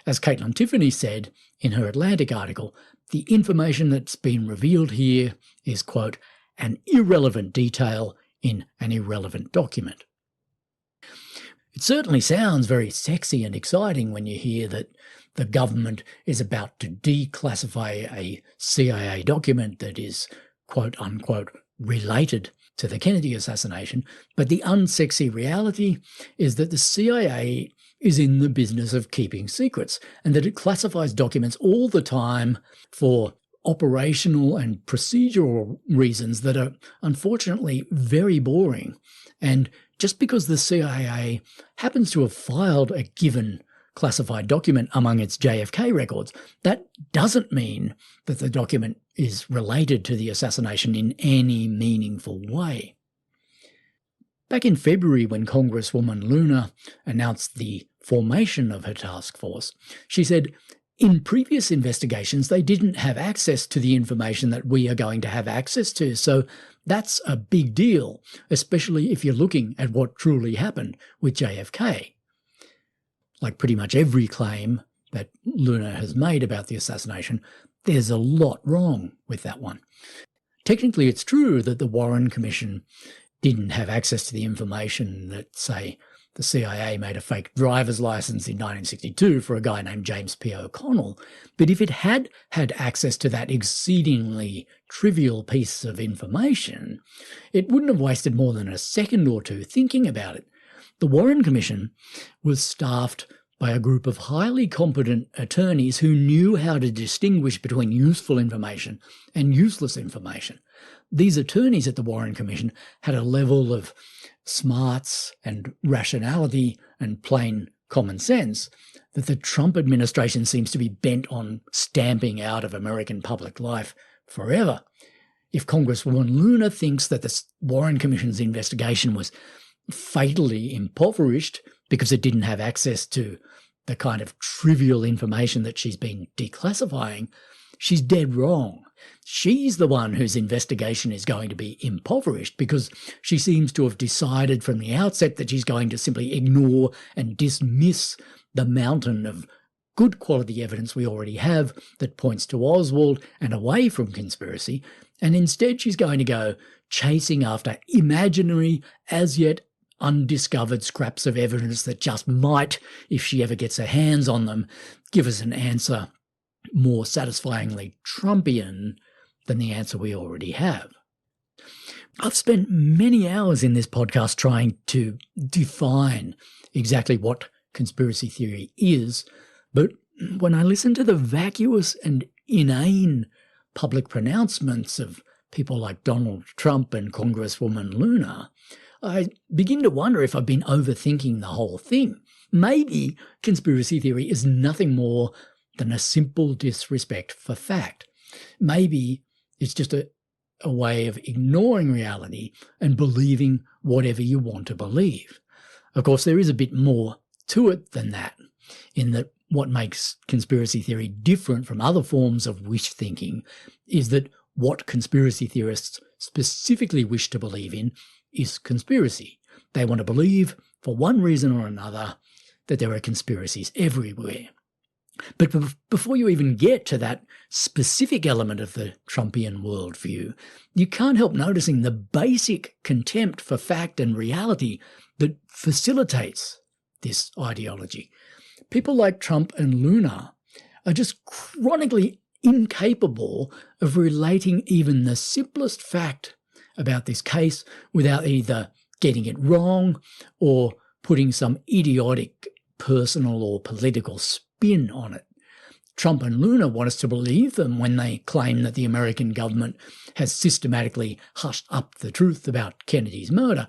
As Caitlin Tiffany said in her Atlantic article, the information that's been revealed here is, quote, an irrelevant detail in an irrelevant document. It certainly sounds very sexy and exciting when you hear that the government is about to declassify a CIA document that is, quote unquote, related to the Kennedy assassination. But the unsexy reality is that the CIA is in the business of keeping secrets and that it classifies documents all the time for operational and procedural reasons that are unfortunately very boring. And just because the CIA happens to have filed a given classified document among its JFK records, that doesn't mean that the document is related to the assassination in any meaningful way. Back in February, when Congresswoman Luna announced the formation of her task force, she said, in previous investigations, they didn't have access to the information that we are going to have access to. So that's a big deal, especially if you're looking at what truly happened with JFK. Like pretty much every claim that Luna has made about the assassination, there's a lot wrong with that one. Technically, it's true that the Warren Commission didn't have access to the information that, say, the CIA made a fake driver's license in 1962 for a guy named James P. O'Connell. But if it had had access to that exceedingly trivial piece of information, it wouldn't have wasted more than a second or two thinking about it. The Warren Commission was staffed by a group of highly competent attorneys who knew how to distinguish between useful information and useless information. These attorneys at the Warren Commission had a level of smarts and rationality and plain common sense that the Trump administration seems to be bent on stamping out of American public life forever. If Congresswoman Luna thinks that the Warren Commission's investigation was fatally impoverished because it didn't have access to the kind of trivial information that she's been declassifying, she's dead wrong. She's the one whose investigation is going to be impoverished because she seems to have decided from the outset that she's going to simply ignore and dismiss the mountain of good quality evidence we already have that points to Oswald and away from conspiracy, and instead she's going to go chasing after imaginary, as yet undiscovered scraps of evidence that just might, if she ever gets her hands on them, give us an answer more satisfyingly Trumpian than the answer we already have. I've spent many hours in this podcast trying to define exactly what conspiracy theory is, but when I listen to the vacuous and inane public pronouncements of people like Donald Trump and Congresswoman Luna, I begin to wonder if I've been overthinking the whole thing. Maybe conspiracy theory is nothing more than a simple disrespect for fact. Maybe it's just a way of ignoring reality and believing whatever you want to believe. Of course, there is a bit more to it than that, in that what makes conspiracy theory different from other forms of wish thinking is that what conspiracy theorists specifically wish to believe in is conspiracy. They want to believe, for one reason or another, that there are conspiracies everywhere. But before you even get to that specific element of the Trumpian worldview, you can't help noticing the basic contempt for fact and reality that facilitates this ideology. People like Trump and Luna are just chronically incapable of relating even the simplest fact about this case without either getting it wrong or putting some idiotic personal or political spin on it. Trump and Luna want us to believe them when they claim that the American government has systematically hushed up the truth about Kennedy's murder.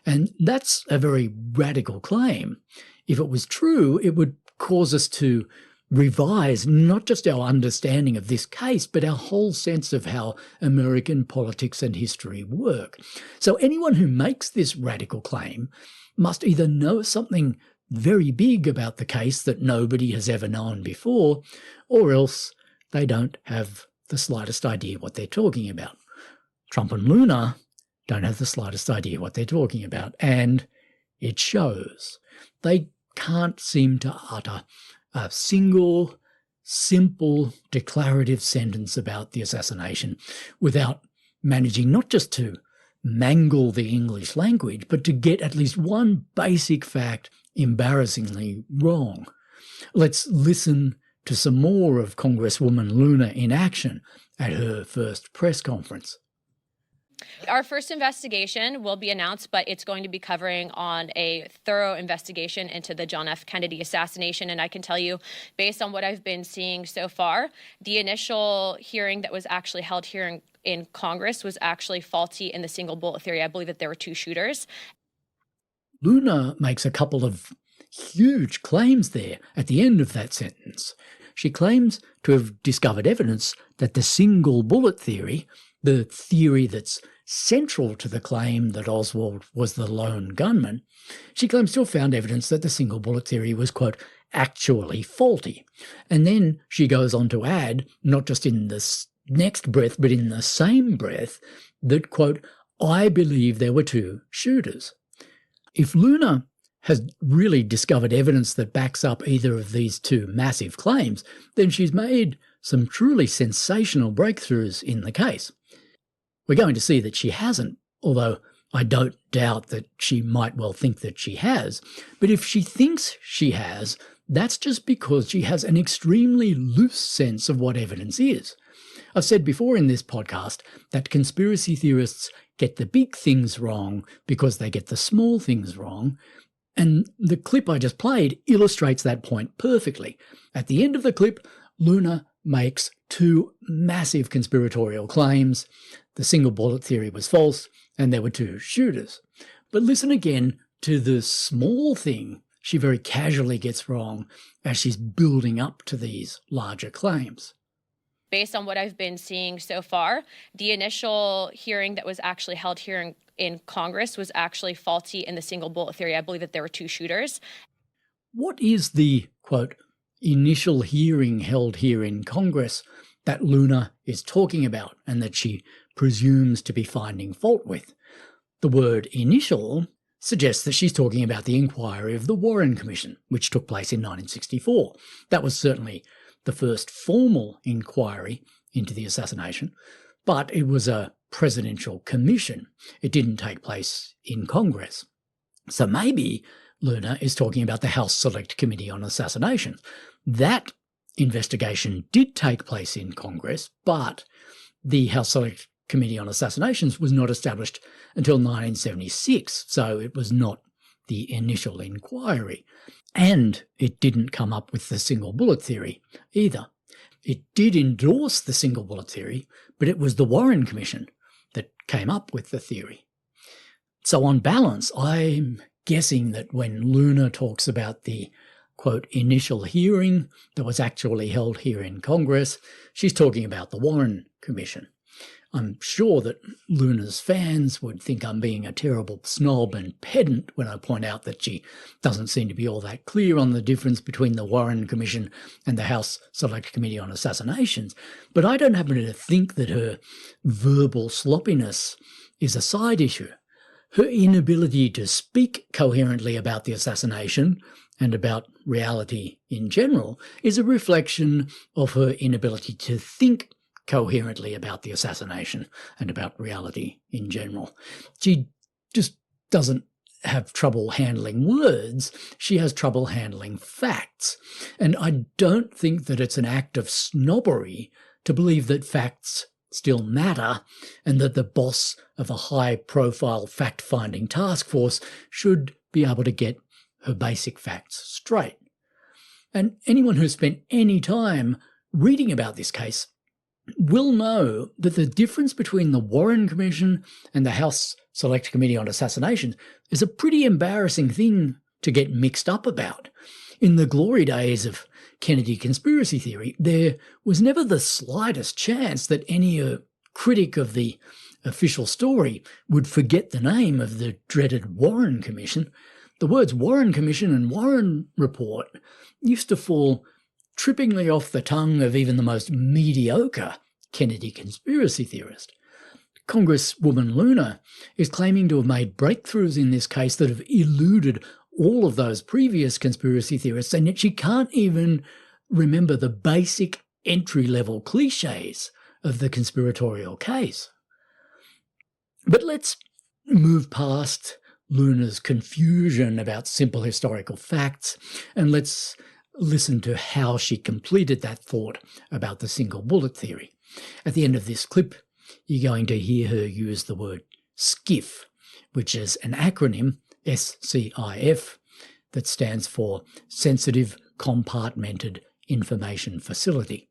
And that's a very radical claim. If it was true, it would cause us to revise not just our understanding of this case, but our whole sense of how American politics and history work. So anyone who makes this radical claim must either know something very big about the case that nobody has ever known before, or else they don't have the slightest idea what they're talking about. Trump and Luna don't have the slightest idea what they're talking about, and it shows. They can't seem to utter a single, simple, declarative sentence about the assassination without managing not just to mangle the English language, but to get at least one basic fact embarrassingly wrong. Let's listen to some more of Congresswoman Luna in action at her first press conference. Our first investigation will be announced, but it's going to be covering on a thorough investigation into the John F. Kennedy assassination. And I can tell you, based on what I've been seeing so far, the initial hearing that was actually held here in Congress was actually faulty in the single bullet theory. I believe that there were two shooters. Luna makes a couple of huge claims there at the end of that sentence. She claims to have discovered evidence that the single bullet theory, the theory that's central to the claim that Oswald was the lone gunman, she claims to have found evidence that the single bullet theory was, quote, actually faulty. And then she goes on to add, not just in the next breath, but in the same breath, that, quote, I believe there were two shooters. If Luna has really discovered evidence that backs up either of these two massive claims, then she's made some truly sensational breakthroughs in the case. We're going to see that she hasn't, although I don't doubt that she might well think that she has. But if she thinks she has, that's just because she has an extremely loose sense of what evidence is. I've said before in this podcast that conspiracy theorists get the big things wrong because they get the small things wrong, and the clip I just played illustrates that point perfectly. At the end of the clip, Luna makes two massive conspiratorial claims. The single bullet theory was false, and there were two shooters. But listen again to the small thing she very casually gets wrong as she's building up to these larger claims. Based on what I've been seeing so far, the initial hearing that was actually held here in Congress was actually faulty in the single bullet theory. I believe that there were two shooters. What is the, quote, initial hearing held here in Congress that Luna is talking about and that she presumes to be finding fault with? The word initial suggests that she's talking about the inquiry of the Warren Commission, which took place in 1964. That was certainly the first formal inquiry into the assassination, but it was a presidential commission. It didn't take place in Congress. So maybe Luna is talking about the House Select Committee on Assassinations. That investigation did take place in Congress, but the House Select Committee on Assassinations was not established until 1976, so it was not the initial inquiry. And it didn't come up with the single bullet theory either. It did endorse the single bullet theory, but it was the Warren Commission that came up with the theory. So on balance, I'm guessing that when Luna talks about the, quote, initial hearing that was actually held here in Congress, she's talking about the Warren Commission. I'm sure that Luna's fans would think I'm being a terrible snob and pedant when I point out that she doesn't seem to be all that clear on the difference between the Warren Commission and the House Select Committee on Assassinations. But I don't happen to think that her verbal sloppiness is a side issue. Her inability to speak coherently about the assassination and about reality in general is a reflection of her inability to think coherently about the assassination and about reality in general. She just doesn't have trouble handling words. She has trouble handling facts. And I don't think that it's an act of snobbery to believe that facts still matter and that the boss of a high-profile fact-finding task force should be able to get her basic facts straight. And anyone who's spent any time reading about this case will know that the difference between the Warren Commission and the House Select Committee on Assassinations is a pretty embarrassing thing to get mixed up about. In the glory days of Kennedy conspiracy theory, there was never the slightest chance that any critic of the official story would forget the name of the dreaded Warren Commission. The words Warren Commission and Warren Report used to fall trippingly off the tongue of even the most mediocre Kennedy conspiracy theorist. Congresswoman Luna is claiming to have made breakthroughs in this case that have eluded all of those previous conspiracy theorists, and yet she can't even remember the basic entry-level cliches of the conspiratorial case. But let's move past Luna's confusion about simple historical facts, and let's listen to how she completed that thought about the single bullet theory. At the end of this clip, you're going to hear her use the word SCIF, which is an acronym, SCIF, that stands for Sensitive Compartmented Information Facility.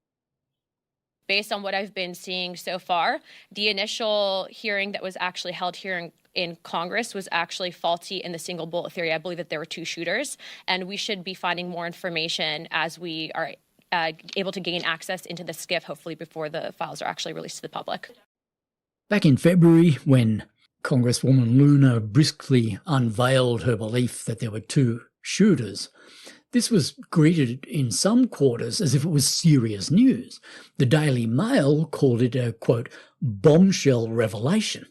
Based on what I've been seeing so far, the initial hearing that was actually held here in Congress was actually faulty in the single bullet theory. I believe that there were 2 shooters, and we should be finding more information as we are able to gain access into the SCIF, hopefully before the files are actually released to the public. Back in February, when Congresswoman Luna briskly unveiled her belief that there were 2 shooters, this was greeted in some quarters as if it was serious news. The Daily Mail called it a, quote, bombshell revelation.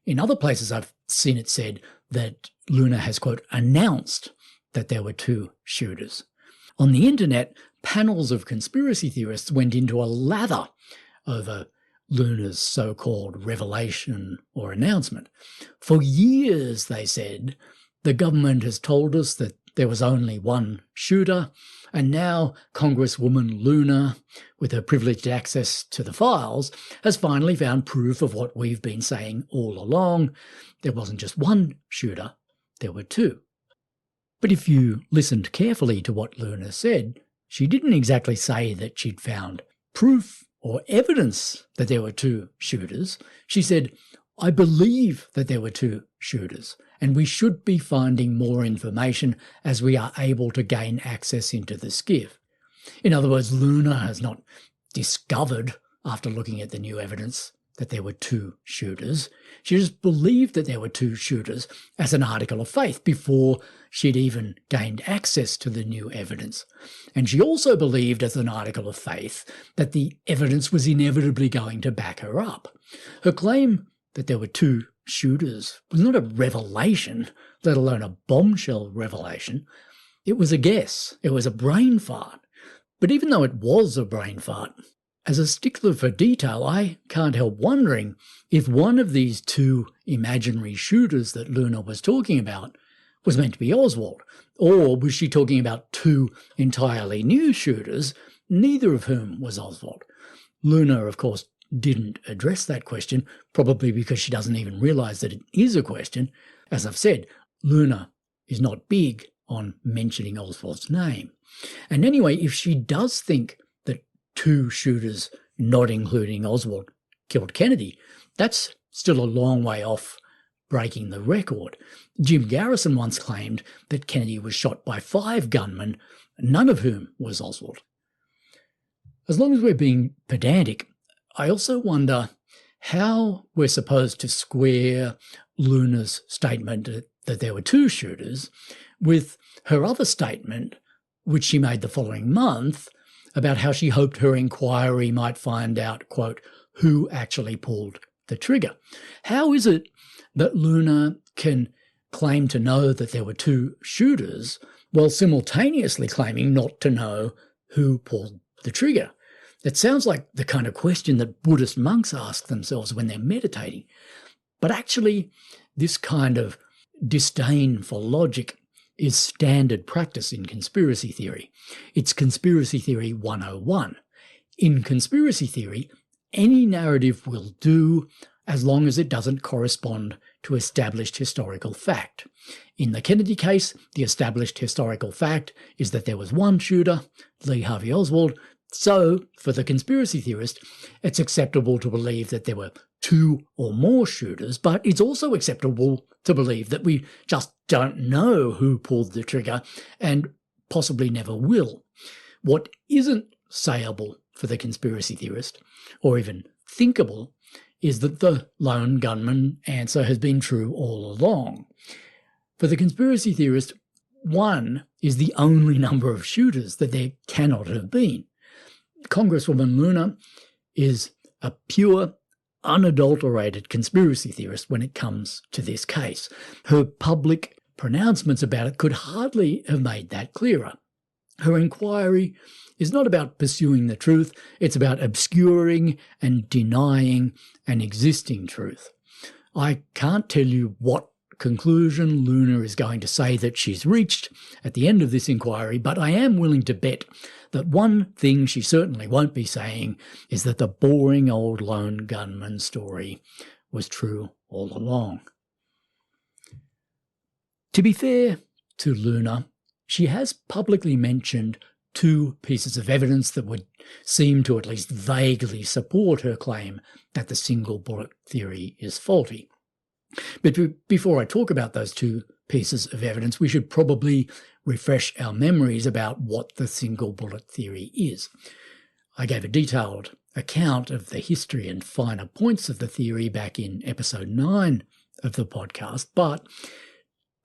In other places I've seen it said that Luna has, quote, announced that there were 2 shooters. On the internet, panels of conspiracy theorists went into a lather over Luna's so-called revelation or announcement. For years, they said, the government has told us that there was only 1 shooter, and now Congresswoman Luna, with her privileged access to the files, has finally found proof of what we've been saying all along. There wasn't just 1 shooter, there were 2. But if you listened carefully to what Luna said, she didn't exactly say that she'd found proof or evidence that there were 2 shooters. She said, I believe that there were 2 shooters, and we should be finding more information as we are able to gain access into the SCIF. In other words, Luna has not discovered, after looking at the new evidence, that there were 2 shooters. She just believed that there were 2 shooters as an article of faith before she'd even gained access to the new evidence. And she also believed as an article of faith that the evidence was inevitably going to back her up. Her claim that there were 2 shooters was not a revelation, let alone a bombshell revelation. It was a guess. It was a brain fart. But even though it was a brain fart, as a stickler for detail, I can't help wondering if one of these 2 imaginary shooters that Luna was talking about was meant to be Oswald, or was she talking about 2 entirely new shooters, neither of whom was Oswald? Luna, of course, didn't address that question, probably because she doesn't even realise that it is a question. As I've said, Luna is not big on mentioning Oswald's name. And anyway, if she does think that 2 shooters, not including Oswald, killed Kennedy, that's still a long way off breaking the record. Jim Garrison once claimed that Kennedy was shot by 5 gunmen, none of whom was Oswald. As long as we're being pedantic, I also wonder how we're supposed to square Luna's statement that there were 2 shooters with her other statement, which she made the following month, about how she hoped her inquiry might find out, quote, who actually pulled the trigger. How is it that Luna can claim to know that there were 2 shooters while simultaneously claiming not to know who pulled the trigger? It sounds like the kind of question that Buddhist monks ask themselves when they're meditating. But actually, this kind of disdain for logic is standard practice in conspiracy theory. It's conspiracy theory 101. In conspiracy theory, any narrative will do as long as it doesn't correspond to established historical fact. In the Kennedy case, the established historical fact is that there was 1 shooter, Lee Harvey Oswald. So, for the conspiracy theorist, it's acceptable to believe that there were 2 or more shooters, but it's also acceptable to believe that we just don't know who pulled the trigger, and possibly never will. What isn't sayable for the conspiracy theorist, or even thinkable, is that the lone gunman answer has been true all along. For the conspiracy theorist, 1 is the only number of shooters that there cannot have been. Congresswoman Luna is a pure, unadulterated conspiracy theorist when it comes to this case. Her public pronouncements about it could hardly have made that clearer. Her inquiry is not about pursuing the truth, it's about obscuring and denying an existing truth. I can't tell you what conclusion Luna is going to say that she's reached at the end of this inquiry, but I am willing to bet that one thing she certainly won't be saying is that the boring old lone gunman story was true all along. To be fair to Luna, she has publicly mentioned 2 pieces of evidence that would seem to at least vaguely support her claim that the single bullet theory is faulty. But before I talk about those 2 pieces of evidence, we should probably refresh our memories about what the single bullet theory is. I gave a detailed account of the history and finer points of the theory back in episode 9 of the podcast, but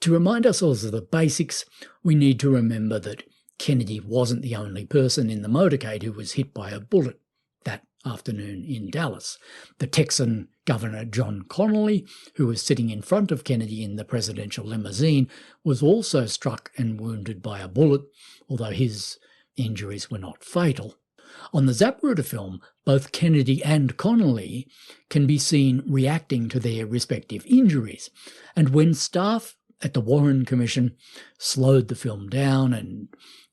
to remind ourselves of the basics, we need to remember that Kennedy wasn't the only person in the motorcade who was hit by a bullet that afternoon in Dallas. The Texan Governor John Connally, who was sitting in front of Kennedy in the presidential limousine, was also struck and wounded by a bullet, although his injuries were not fatal. On the Zapruder film, both Kennedy and Connally can be seen reacting to their respective injuries, and when staff at the Warren Commission slowed the film down and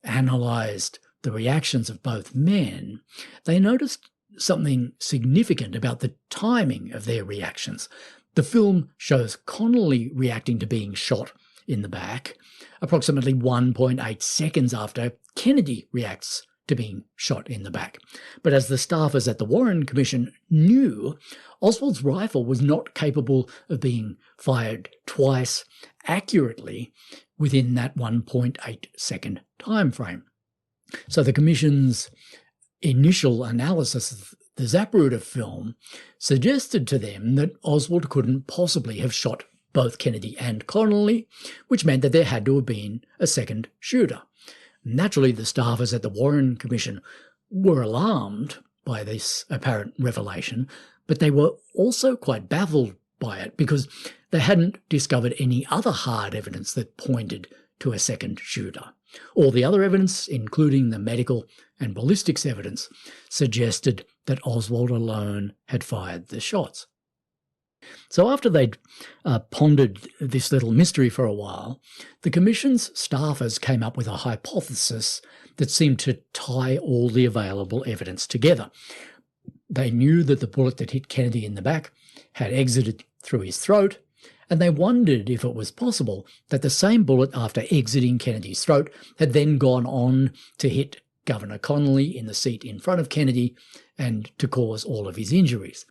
analysed the reactions of both men, they noticed something significant about the timing of their reactions. The film shows Connally reacting to being shot in the back approximately 1.8 seconds after Kennedy reacts to being shot in the back. But as the staffers at the Warren Commission knew, Oswald's rifle was not capable of being fired twice accurately within that 1.8 second time frame. So the Commission's initial analysis of the Zapruder film suggested to them that Oswald couldn't possibly have shot both Kennedy and Connally, which meant that there had to have been a second shooter. Naturally, the staffers at the Warren Commission were alarmed by this apparent revelation, but they were also quite baffled by it because they hadn't discovered any other hard evidence that pointed to a second shooter. All the other evidence, including the medical and ballistics evidence, suggested that Oswald alone had fired the shots. So after they'd pondered this little mystery for a while, the Commission's staffers came up with a hypothesis that seemed to tie all the available evidence together. They knew that the bullet that hit Kennedy in the back had exited through his throat, and they wondered if it was possible that the same bullet, after exiting Kennedy's throat, had then gone on to hit Governor Connally in the seat in front of Kennedy and to cause all of his injuries.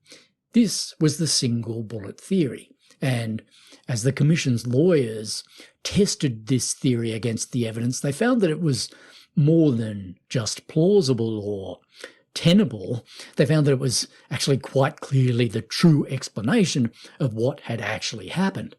This was the single bullet theory, and as the Commission's lawyers tested this theory against the evidence, they found that it was more than just plausible or tenable. They found that it was actually quite clearly the true explanation of what had actually happened.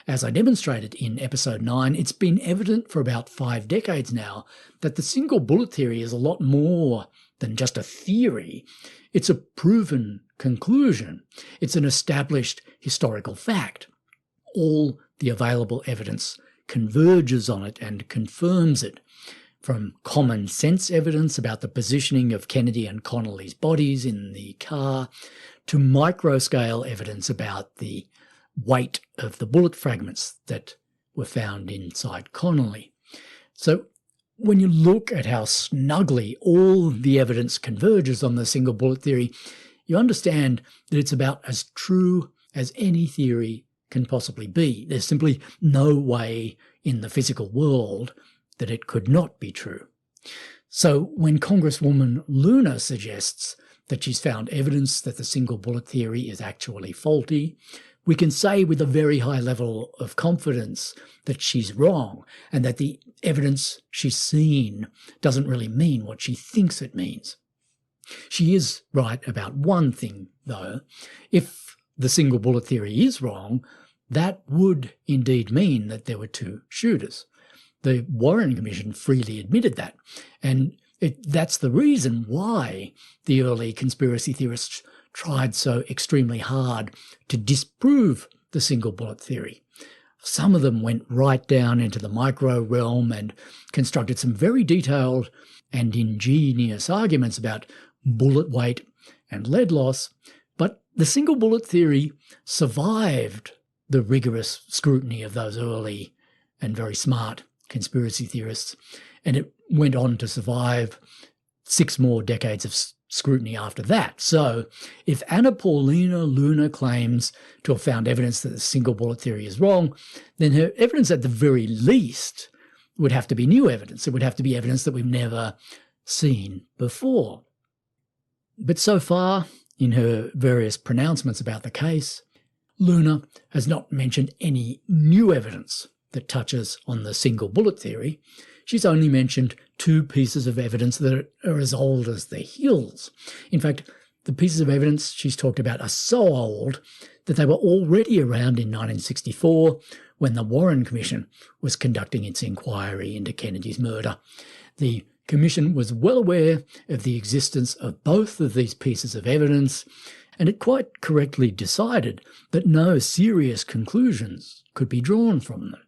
As I demonstrated in episode 9, it's been evident for about 5 decades now that the single bullet theory is a lot more than just a theory. It's a proven conclusion. It's an established historical fact. All the available evidence converges on it and confirms it, from common sense evidence about the positioning of Kennedy and Connally's bodies in the car to micro-scale evidence about the weight of the bullet fragments that were found inside Connally. So when you look at how snugly all the evidence converges on the single bullet theory, you understand that it's about as true as any theory can possibly be. There's simply no way in the physical world that it could not be true. So when Congresswoman Luna suggests that she's found evidence that the single bullet theory is actually faulty, we can say with a very high level of confidence that she's wrong and that the evidence she's seen doesn't really mean what she thinks it means. She is right about one thing, though. If the single bullet theory is wrong, that would indeed mean that there were two shooters. The Warren Commission freely admitted that, and that's the reason why the early conspiracy theorists tried so extremely hard to disprove the single bullet theory. Some of them went right down into the micro realm and constructed some very detailed and ingenious arguments about bullet weight and lead loss, but the single bullet theory survived the rigorous scrutiny of those early and very smart conspiracy theorists, and it went on to survive 6 more decades of scrutiny after that. So if Anna Paulina Luna claims to have found evidence that the single bullet theory is wrong, then her evidence at the very least would have to be new evidence. It would have to be evidence that we've never seen before. But so far, in her various pronouncements about the case, Luna has not mentioned any new evidence that touches on the single bullet theory. She's only mentioned 2 pieces of evidence that are as old as the hills. In fact, the pieces of evidence she's talked about are so old that they were already around in 1964 when the Warren Commission was conducting its inquiry into Kennedy's murder. The Commission was well aware of the existence of both of these pieces of evidence, and it quite correctly decided that no serious conclusions could be drawn from them.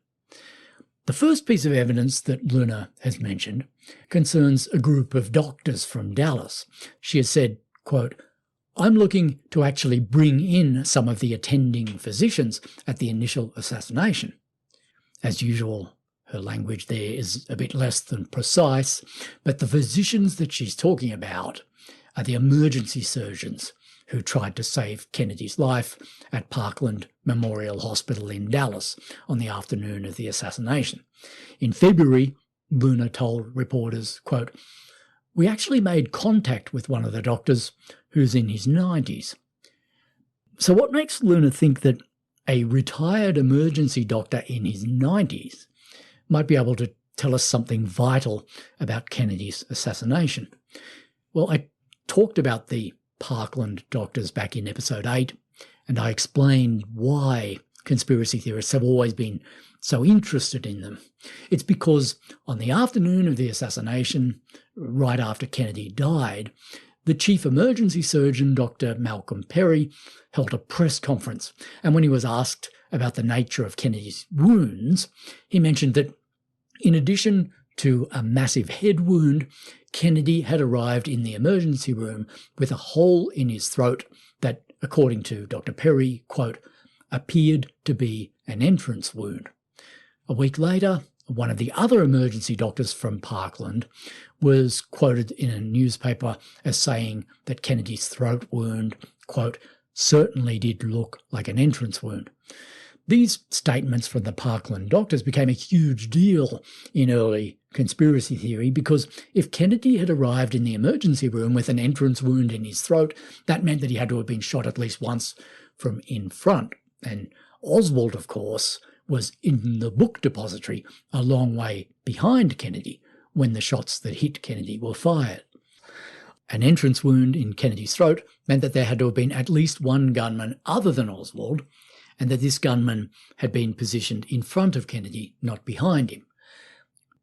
The first piece of evidence that Luna has mentioned concerns a group of doctors from Dallas. She has said, quote, "I'm looking to actually bring in some of the attending physicians at the initial assassination." As usual, her language there is a bit less than precise, but the physicians that she's talking about are the emergency surgeons who tried to save Kennedy's life at Parkland Memorial Hospital in Dallas on the afternoon of the assassination. In February, Luna told reporters, quote, "We actually made contact with one of the doctors who's in his 90s. So what makes Luna think that a retired emergency doctor in his 90s might be able to tell us something vital about Kennedy's assassination? Well, I talked about the Parkland doctors back in episode 8, and I explained why conspiracy theorists have always been so interested in them. It's because on the afternoon of the assassination, right after Kennedy died, the chief emergency surgeon, Dr. Malcolm Perry, held a press conference, and when he was asked about the nature of Kennedy's wounds, he mentioned that in addition to a massive head wound, Kennedy had arrived in the emergency room with a hole in his throat that, according to Dr. Perry, quote, "appeared to be an entrance wound." A week later, one of the other emergency doctors from Parkland was quoted in a newspaper as saying that Kennedy's throat wound, quote, "certainly did look like an entrance wound." These statements from the Parkland doctors became a huge deal in early conspiracy theory because if Kennedy had arrived in the emergency room with an entrance wound in his throat, that meant that he had to have been shot at least once from in front. And Oswald, of course, was in the book depository a long way behind Kennedy when the shots that hit Kennedy were fired. An entrance wound in Kennedy's throat meant that there had to have been at least one gunman other than Oswald, and that this gunman had been positioned in front of Kennedy, not behind him.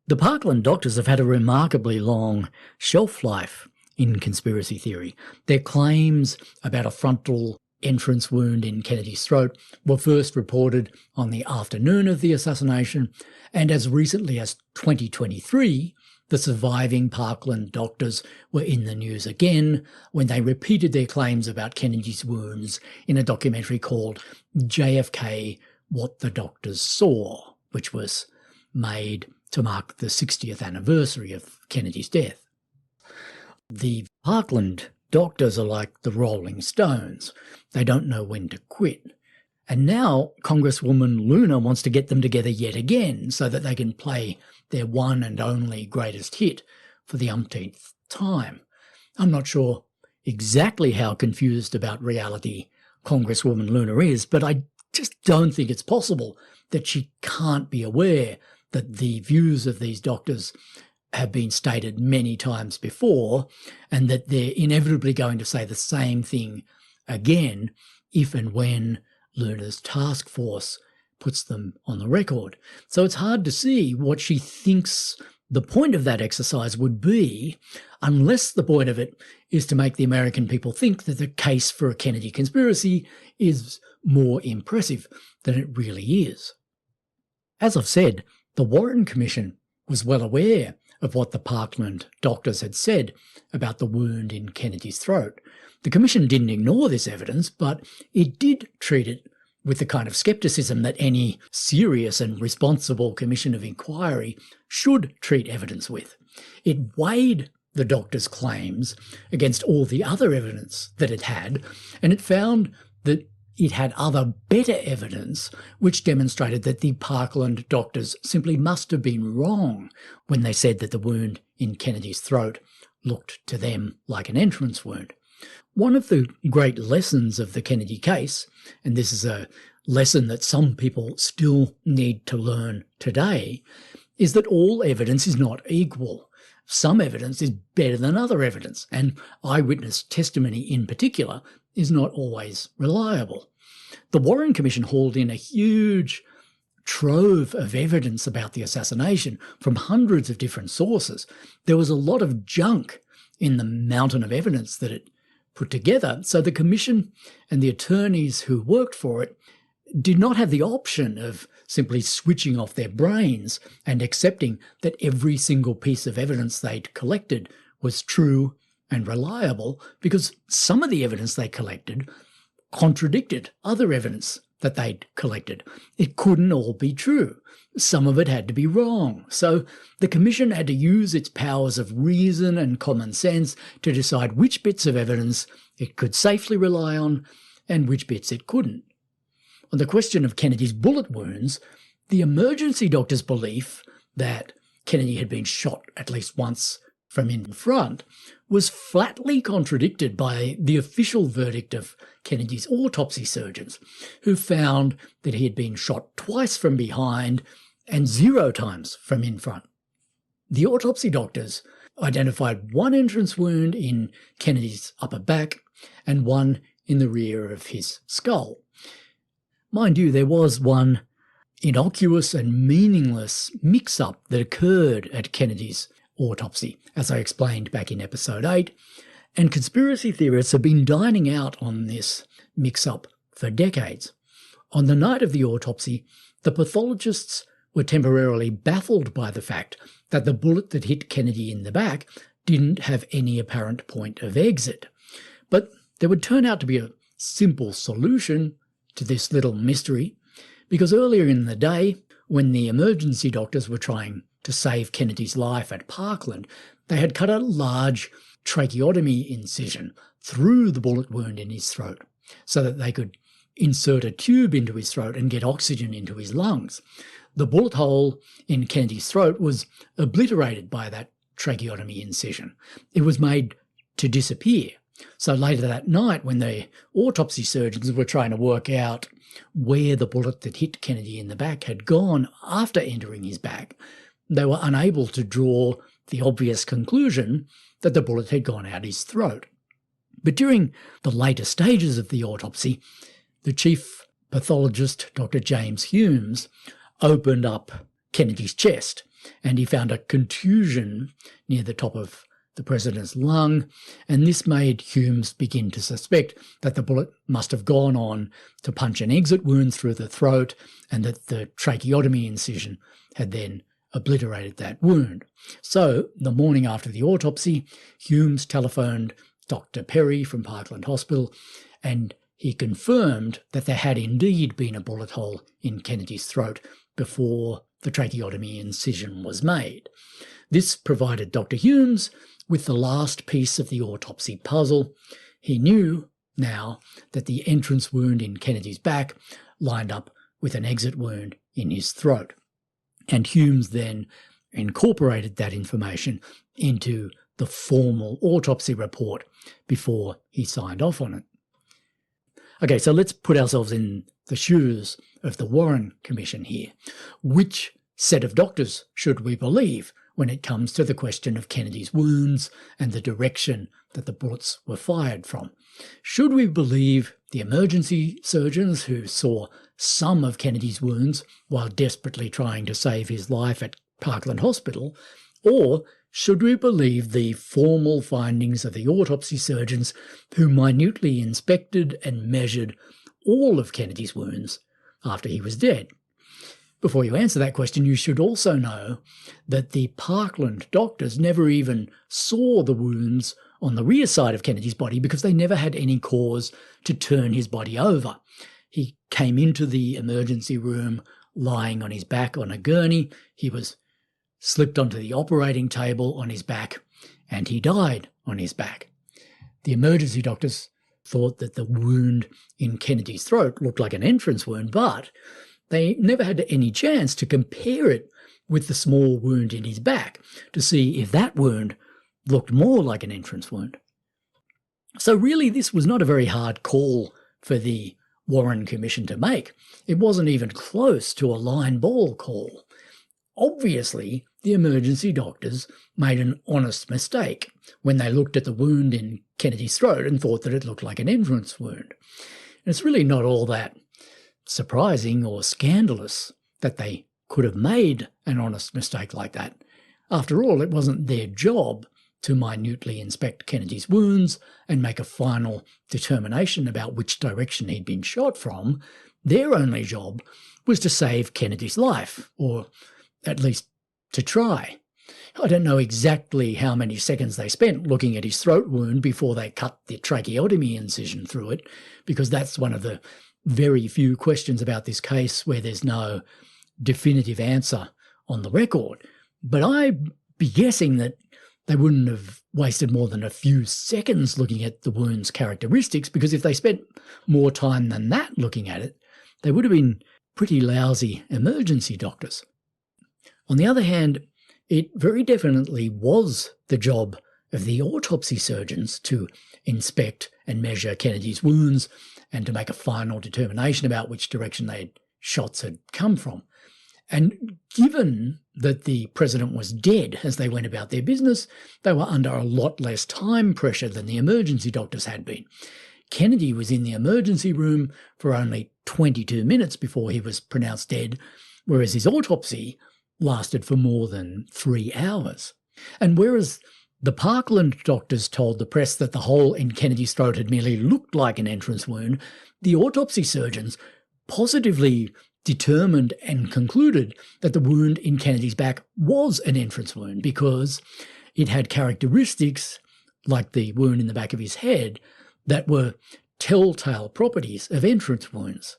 The Parkland doctors have had a remarkably long shelf life in conspiracy theory. Their claims about a frontal entrance wound in Kennedy's throat were first reported on the afternoon of the assassination, and as recently as 2023, the surviving Parkland doctors were in the news again when they repeated their claims about Kennedy's wounds in a documentary called JFK, What the Doctors Saw, which was made to mark the 60th anniversary of Kennedy's death. The Parkland doctors are like the Rolling Stones. They don't know when to quit. And now Congresswoman Luna wants to get them together yet again so that they can play their one and only greatest hit for the umpteenth time. I'm not sure exactly how confused about reality Congresswoman Luna is, but I just don't think it's possible that she can't be aware that the views of these doctors have been stated many times before, and that they're inevitably going to say the same thing again if and when Luna's task force puts them on the record. So it's hard to see what she thinks the point of that exercise would be, unless the point of it is to make the American people think that the case for a Kennedy conspiracy is more impressive than it really is. As I've said, the Warren Commission was well aware of what the Parkland doctors had said about the wound in Kennedy's throat. The Commission didn't ignore this evidence, but it did treat it with the kind of scepticism that any serious and responsible commission of inquiry should treat evidence with. It weighed the doctor's claims against all the other evidence that it had, and it found that it had other better evidence which demonstrated that the Parkland doctors simply must have been wrong when they said that the wound in Kennedy's throat looked to them like an entrance wound. One of the great lessons of the Kennedy case, and this is a lesson that some people still need to learn today, is that all evidence is not equal. Some evidence is better than other evidence, and eyewitness testimony in particular is not always reliable. The Warren Commission hauled in a huge trove of evidence about the assassination from hundreds of different sources. There was a lot of junk in the mountain of evidence that it put together, so the Commission and the attorneys who worked for it did not have the option of simply switching off their brains and accepting that every single piece of evidence they'd collected was true and reliable, because some of the evidence they collected contradicted other evidence that they'd collected. It couldn't all be true. Some of it had to be wrong. So the Commission had to use its powers of reason and common sense to decide which bits of evidence it could safely rely on and which bits it couldn't. On the question of Kennedy's bullet wounds, the emergency doctor's belief that Kennedy had been shot at least once from in front was flatly contradicted by the official verdict of Kennedy's autopsy surgeons, who found that he had been shot twice from behind and 0 times from in front. The autopsy doctors identified one entrance wound in Kennedy's upper back and one in the rear of his skull. Mind you, there was one innocuous and meaningless mix-up that occurred at Kennedy's autopsy, as I explained back in episode 8, and conspiracy theorists have been dining out on this mix-up for decades. On the night of the autopsy, the pathologists were temporarily baffled by the fact that the bullet that hit Kennedy in the back didn't have any apparent point of exit. But there would turn out to be a simple solution to this little mystery, because earlier in the day, when the emergency doctors were trying to save Kennedy's life at Parkland, they had cut a large tracheotomy incision through the bullet wound in his throat so that they could insert a tube into his throat and get oxygen into his lungs. The bullet hole in Kennedy's throat was obliterated by that tracheotomy incision. It was made to disappear. So later that night, when the autopsy surgeons were trying to work out where the bullet that hit Kennedy in the back had gone after entering his back, they were unable to draw the obvious conclusion that the bullet had gone out his throat. But during the later stages of the autopsy, the chief pathologist, Dr. James Humes, opened up Kennedy's chest, and he found a contusion near the top of the president's lung, and this made Humes begin to suspect that the bullet must have gone on to punch an exit wound through the throat, and that the tracheotomy incision had then obliterated that wound. So, the morning after the autopsy, Humes telephoned Dr. Perry from Parkland Hospital, and he confirmed that there had indeed been a bullet hole in Kennedy's throat before the tracheotomy incision was made. This provided Dr. Humes with the last piece of the autopsy puzzle. He knew now that the entrance wound in Kennedy's back lined up with an exit wound in his throat. And Humes then incorporated that information into the formal autopsy report before he signed off on it. Okay, so let's put ourselves in the shoes of the Warren Commission here. Which set of doctors should we believe when it comes to the question of Kennedy's wounds and the direction that the bullets were fired from? Should we believe the emergency surgeons who saw some of Kennedy's wounds while desperately trying to save his life at Parkland Hospital, or should we believe the formal findings of the autopsy surgeons who minutely inspected and measured all of Kennedy's wounds after he was dead? Before you answer that question, you should also know that the Parkland doctors never even saw the wounds on the rear side of Kennedy's body because they never had any cause to turn his body over. He came into the emergency room lying on his back on a gurney. He was slipped onto the operating table on his back, and he died on his back. The emergency doctors thought that the wound in Kennedy's throat looked like an entrance wound, but they never had any chance to compare it with the small wound in his back to see if that wound looked more like an entrance wound. So really, this was not a very hard call for the Warren Commission to make. It wasn't even close to a line ball call. Obviously, the emergency doctors made an honest mistake when they looked at the wound in Kennedy's throat and thought that it looked like an entrance wound. And it's really not all that surprising or scandalous that they could have made an honest mistake like that. After all, it wasn't their job to minutely inspect Kennedy's wounds and make a final determination about which direction he'd been shot from. Their only job was to save Kennedy's life, or at least to try. I don't know exactly how many seconds they spent looking at his throat wound before they cut the tracheotomy incision through it, because that's one of the very few questions about this case where there's no definitive answer on the record. But I'd be guessing that they wouldn't have wasted more than a few seconds looking at the wound's characteristics, because if they spent more time than that looking at it, they would have been pretty lousy emergency doctors. On the other hand, it very definitely was the job of the autopsy surgeons to inspect and measure Kennedy's wounds and to make a final determination about which direction shots had come from. And given that the president was dead as they went about their business, they were under a lot less time pressure than the emergency doctors had been. Kennedy was in the emergency room for only 22 minutes before he was pronounced dead, whereas his autopsy lasted for more than 3 hours. And whereas the Parkland doctors told the press that the hole in Kennedy's throat had merely looked like an entrance wound, the autopsy surgeons positively determined and concluded that the wound in Kennedy's back was an entrance wound because it had characteristics, like the wound in the back of his head, that were telltale properties of entrance wounds.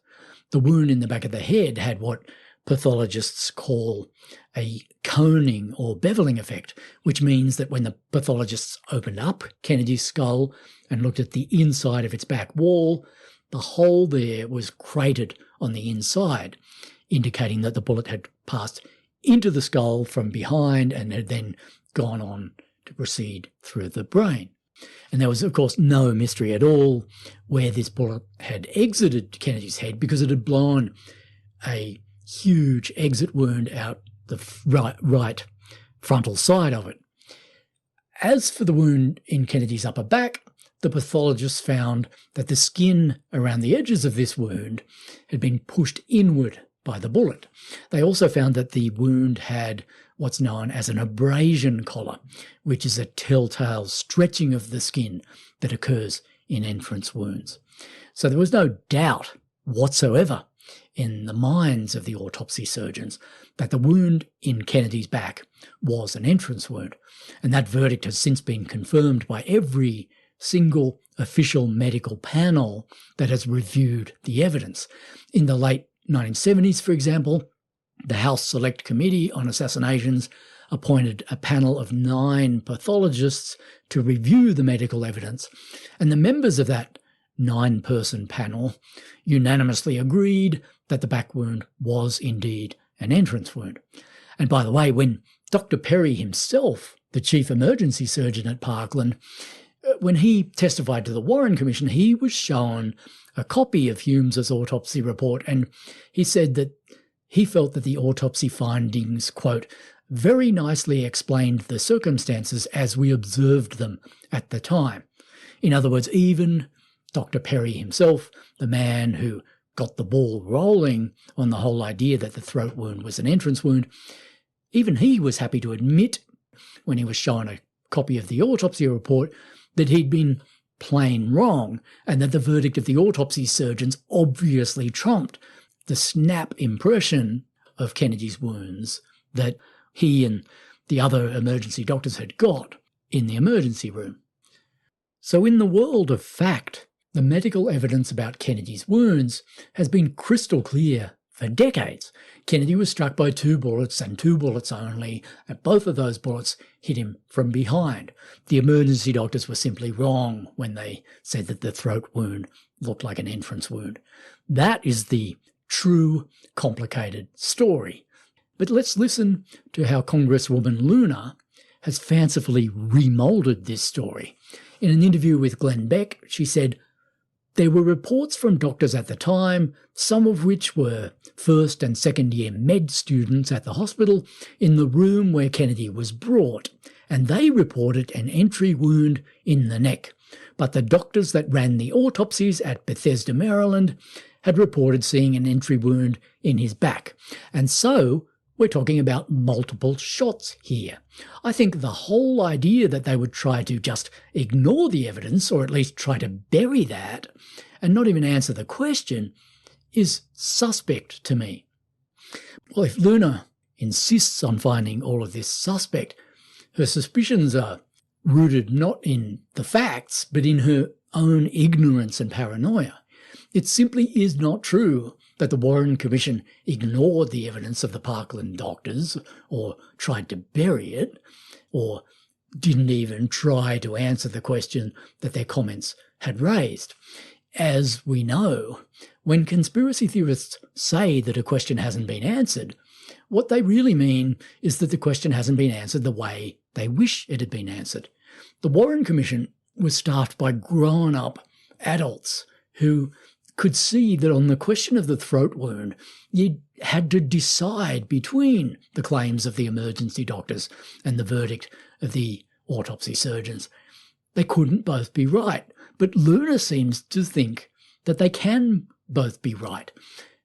The wound in the back of the head had what pathologists call a coning or beveling effect, which means that when the pathologists opened up Kennedy's skull and looked at the inside of its back wall, the hole there was cratered on the inside, indicating that the bullet had passed into the skull from behind and had then gone on to proceed through the brain. And there was, of course, no mystery at all where this bullet had exited Kennedy's head, because it had blown a huge exit wound out the right frontal side of it. As for the wound in Kennedy's upper back, the pathologists found that the skin around the edges of this wound had been pushed inward by the bullet. They also found that the wound had what's known as an abrasion collar, which is a telltale stretching of the skin that occurs in entrance wounds. So there was no doubt whatsoever in the minds of the autopsy surgeons that the wound in Kennedy's back was an entrance wound. And that verdict has since been confirmed by every single official medical panel that has reviewed the evidence. In the late 1970s, for example, the House Select Committee on Assassinations appointed a panel of 9 pathologists to review the medical evidence, and the members of that 9-person panel unanimously agreed that the back wound was indeed an entrance wound. And by the way, when Dr. Perry himself, the chief emergency surgeon at Parkland, when he testified to the Warren Commission, he was shown a copy of Hume's autopsy report, and he said that he felt that the autopsy findings, quote, very nicely explained the circumstances as we observed them at the time. In other words, even Dr. Perry himself, the man who got the ball rolling on the whole idea that the throat wound was an entrance wound, even he was happy to admit, when he was shown a copy of the autopsy report, that he'd been plain wrong and that the verdict of the autopsy surgeons obviously trumped the snap impression of Kennedy's wounds that he and the other emergency doctors had got in the emergency room. So in the world of fact, the medical evidence about Kennedy's wounds has been crystal clear for decades. Kennedy was struck by 2 bullets and 2 bullets only, and both of those bullets hit him from behind. The emergency doctors were simply wrong when they said that the throat wound looked like an entrance wound. That is the true, complicated story. But let's listen to how Congresswoman Luna has fancifully remoulded this story. In an interview with Glenn Beck, she said, "There were reports from doctors at the time, some of which were first and second year med students at the hospital in the room where Kennedy was brought, and they reported an entry wound in the neck. But the doctors that ran the autopsies at Bethesda, Maryland, had reported seeing an entry wound in his back. And so we're talking about multiple shots here. I think the whole idea that they would try to just ignore the evidence, or at least try to bury that, and not even answer the question, is suspect to me." Well, if Luna insists on finding all of this suspect, her suspicions are rooted not in the facts, but in her own ignorance and paranoia. It simply is not true that the Warren Commission ignored the evidence of the Parkland doctors, or tried to bury it, or didn't even try to answer the question that their comments had raised. As we know, when conspiracy theorists say that a question hasn't been answered, what they really mean is that the question hasn't been answered the way they wish it had been answered. The Warren Commission was staffed by grown-up adults who could see that on the question of the throat wound, you had to decide between the claims of the emergency doctors and the verdict of the autopsy surgeons. They couldn't both be right, but Luna seems to think that they can both be right.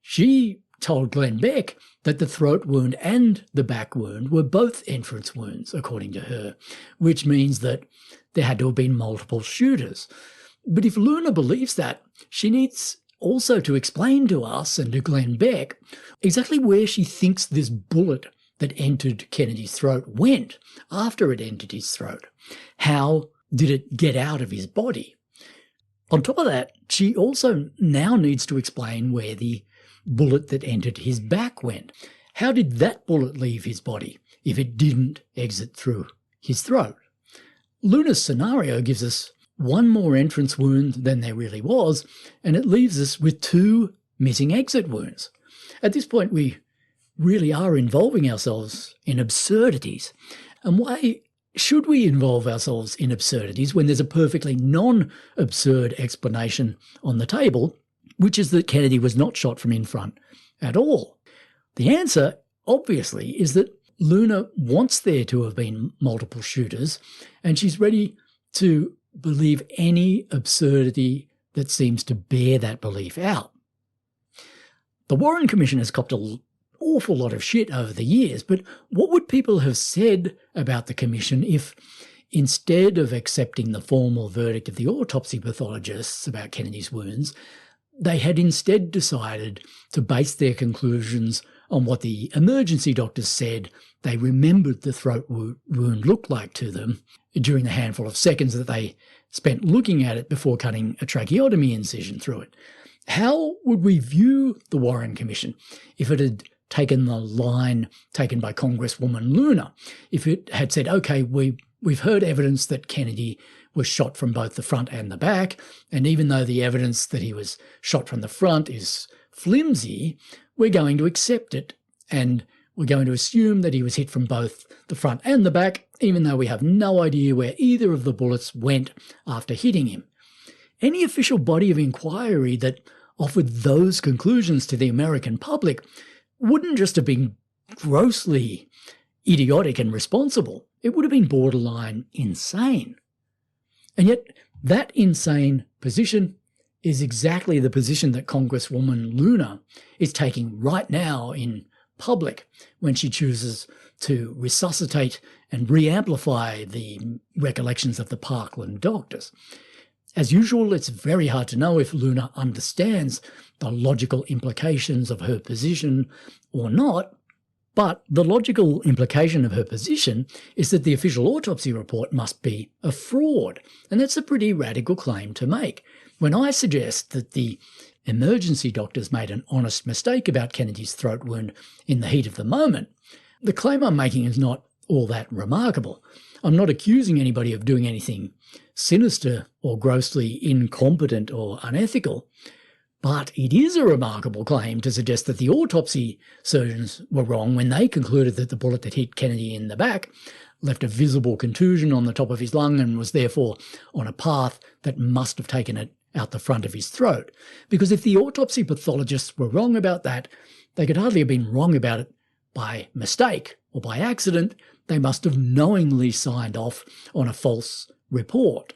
She told Glenn Beck that the throat wound and the back wound were both entrance wounds, according to her, which means that there had to have been multiple shooters. But if Luna believes that, she needs also to explain to us and to Glenn Beck exactly where she thinks this bullet that entered Kennedy's throat went after it entered his throat. How did it get out of his body? On top of that, she also now needs to explain where the bullet that entered his back went. How did that bullet leave his body if it didn't exit through his throat? Luna's scenario gives us one more entrance wound than there really was, and it leaves us with 2 missing exit wounds. At this point, we really are involving ourselves in absurdities. And why should we involve ourselves in absurdities when there's a perfectly non-absurd explanation on the table, which is that Kennedy was not shot from in front at all? The answer, obviously, is that Luna wants there to have been multiple shooters, and she's ready to believe any absurdity that seems to bear that belief out. The Warren Commission has copped an awful lot of shit over the years, but what would people have said about the commission if, instead of accepting the formal verdict of the autopsy pathologists about Kennedy's wounds, they had instead decided to base their conclusions on what the emergency doctors said they remembered the throat wound looked like to them during the handful of seconds that they spent looking at it before cutting a tracheotomy incision through it? How would we view the Warren Commission if it had taken the line taken by Congresswoman Luna? If it had said, OK, we've heard evidence that Kennedy was shot from both the front and the back, and even though the evidence that he was shot from the front is flimsy, we're going to accept it, and We're going to assume that he was hit from both the front and the back, even though we have no idea where either of the bullets went after hitting him. Any official body of inquiry that offered those conclusions to the American public wouldn't just have been grossly idiotic and irresponsible. It would have been borderline insane. And yet that insane position is exactly the position that Congresswoman Luna is taking right now in public when she chooses to resuscitate and re-amplify the recollections of the Parkland doctors. As usual, it's very hard to know if Luna understands the logical implications of her position or not, but the logical implication of her position is that the official autopsy report must be a fraud, and that's a pretty radical claim to make. When I suggest that the emergency doctors made an honest mistake about Kennedy's throat wound in the heat of the moment, the claim I'm making is not all that remarkable. I'm not accusing anybody of doing anything sinister or grossly incompetent or unethical, but it is a remarkable claim to suggest that the autopsy surgeons were wrong when they concluded that the bullet that hit Kennedy in the back left a visible contusion on the top of his lung and was therefore on a path that must have taken it out the front of his throat. Because if the autopsy pathologists were wrong about that, they could hardly have been wrong about it by mistake or by accident. They must have knowingly signed off on a false report.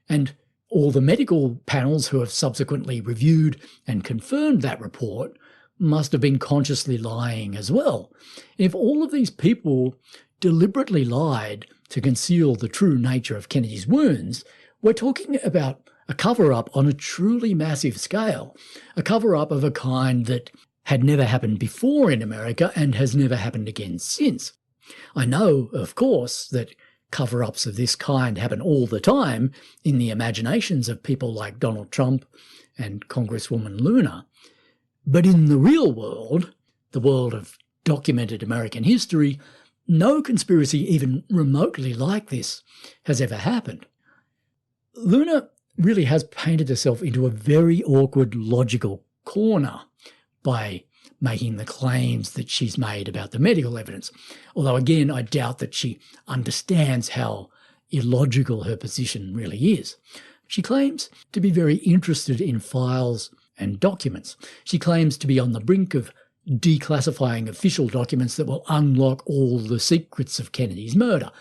And all the medical panels who have subsequently reviewed and confirmed that report must have been consciously lying as well. And if all of these people deliberately lied to conceal the true nature of Kennedy's wounds, we're talking about a cover-up on a truly massive scale, a cover-up of a kind that had never happened before in America and has never happened again since. I know, of course, that cover-ups of this kind happen all the time in the imaginations of people like Donald Trump and Congresswoman Luna. But in the real world, the world of documented American history, no conspiracy even remotely like this has ever happened. Luna really has painted herself into a very awkward logical corner by making the claims that she's made about the medical evidence. Although, again, I doubt that she understands how illogical her position really is. She claims to be very interested in files and documents. She claims to be on the brink of declassifying official documents that will unlock all the secrets of Kennedy's murder.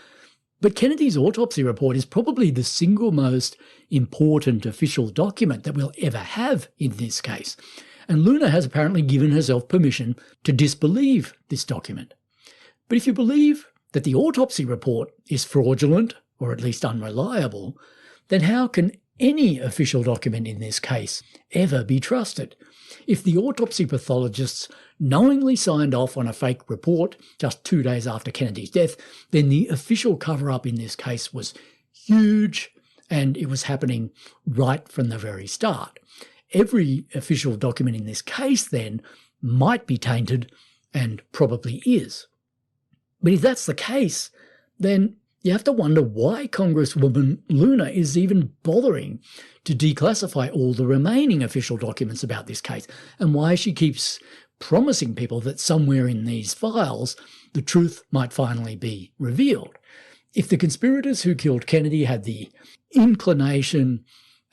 But Kennedy's autopsy report is probably the single most important official document that we'll ever have in this case. And Luna has apparently given herself permission to disbelieve this document. But if you believe that the autopsy report is fraudulent, or at least unreliable, then how can any official document in this case ever be trusted? If the autopsy pathologists knowingly signed off on a fake report just 2 days after Kennedy's death, then the official cover-up in this case was huge, and it was happening right from the very start. Every official document in this case, then, might be tainted and probably is. But if that's the case, then you have to wonder why Congresswoman Luna is even bothering to declassify all the remaining official documents about this case, and why she keeps promising people that somewhere in these files the truth might finally be revealed. If the conspirators who killed Kennedy had the inclination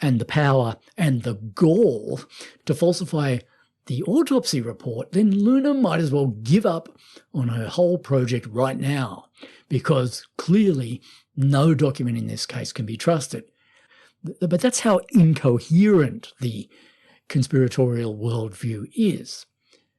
and the power and the gall to falsify the autopsy report, then Luna might as well give up on her whole project right now, because clearly no document in this case can be trusted. But that's how incoherent the conspiratorial worldview is.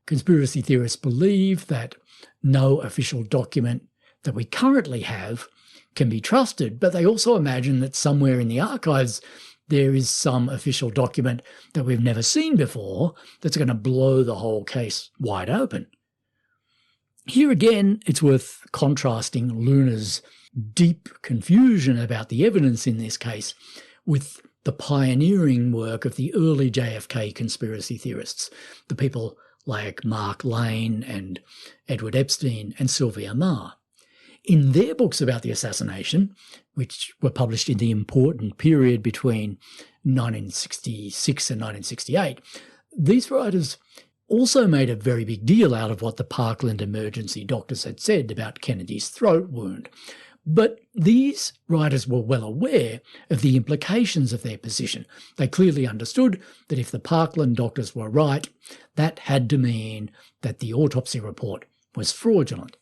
Conspiracy theorists believe that no official document that we currently have can be trusted, but they also imagine that somewhere in the archives there is some official document that we've never seen before that's going to blow the whole case wide open. Here again, it's worth contrasting Luna's deep confusion about the evidence in this case with the pioneering work of the early JFK conspiracy theorists, the people like Mark Lane and Edward Epstein and Sylvia Meagher. In their books about the assassination, which were published in the important period between 1966 and 1968, these writers also made a very big deal out of what the Parkland emergency doctors had said about Kennedy's throat wound. But these writers were well aware of the implications of their position. They clearly understood that if the Parkland doctors were right, that had to mean that the autopsy report was fraudulent.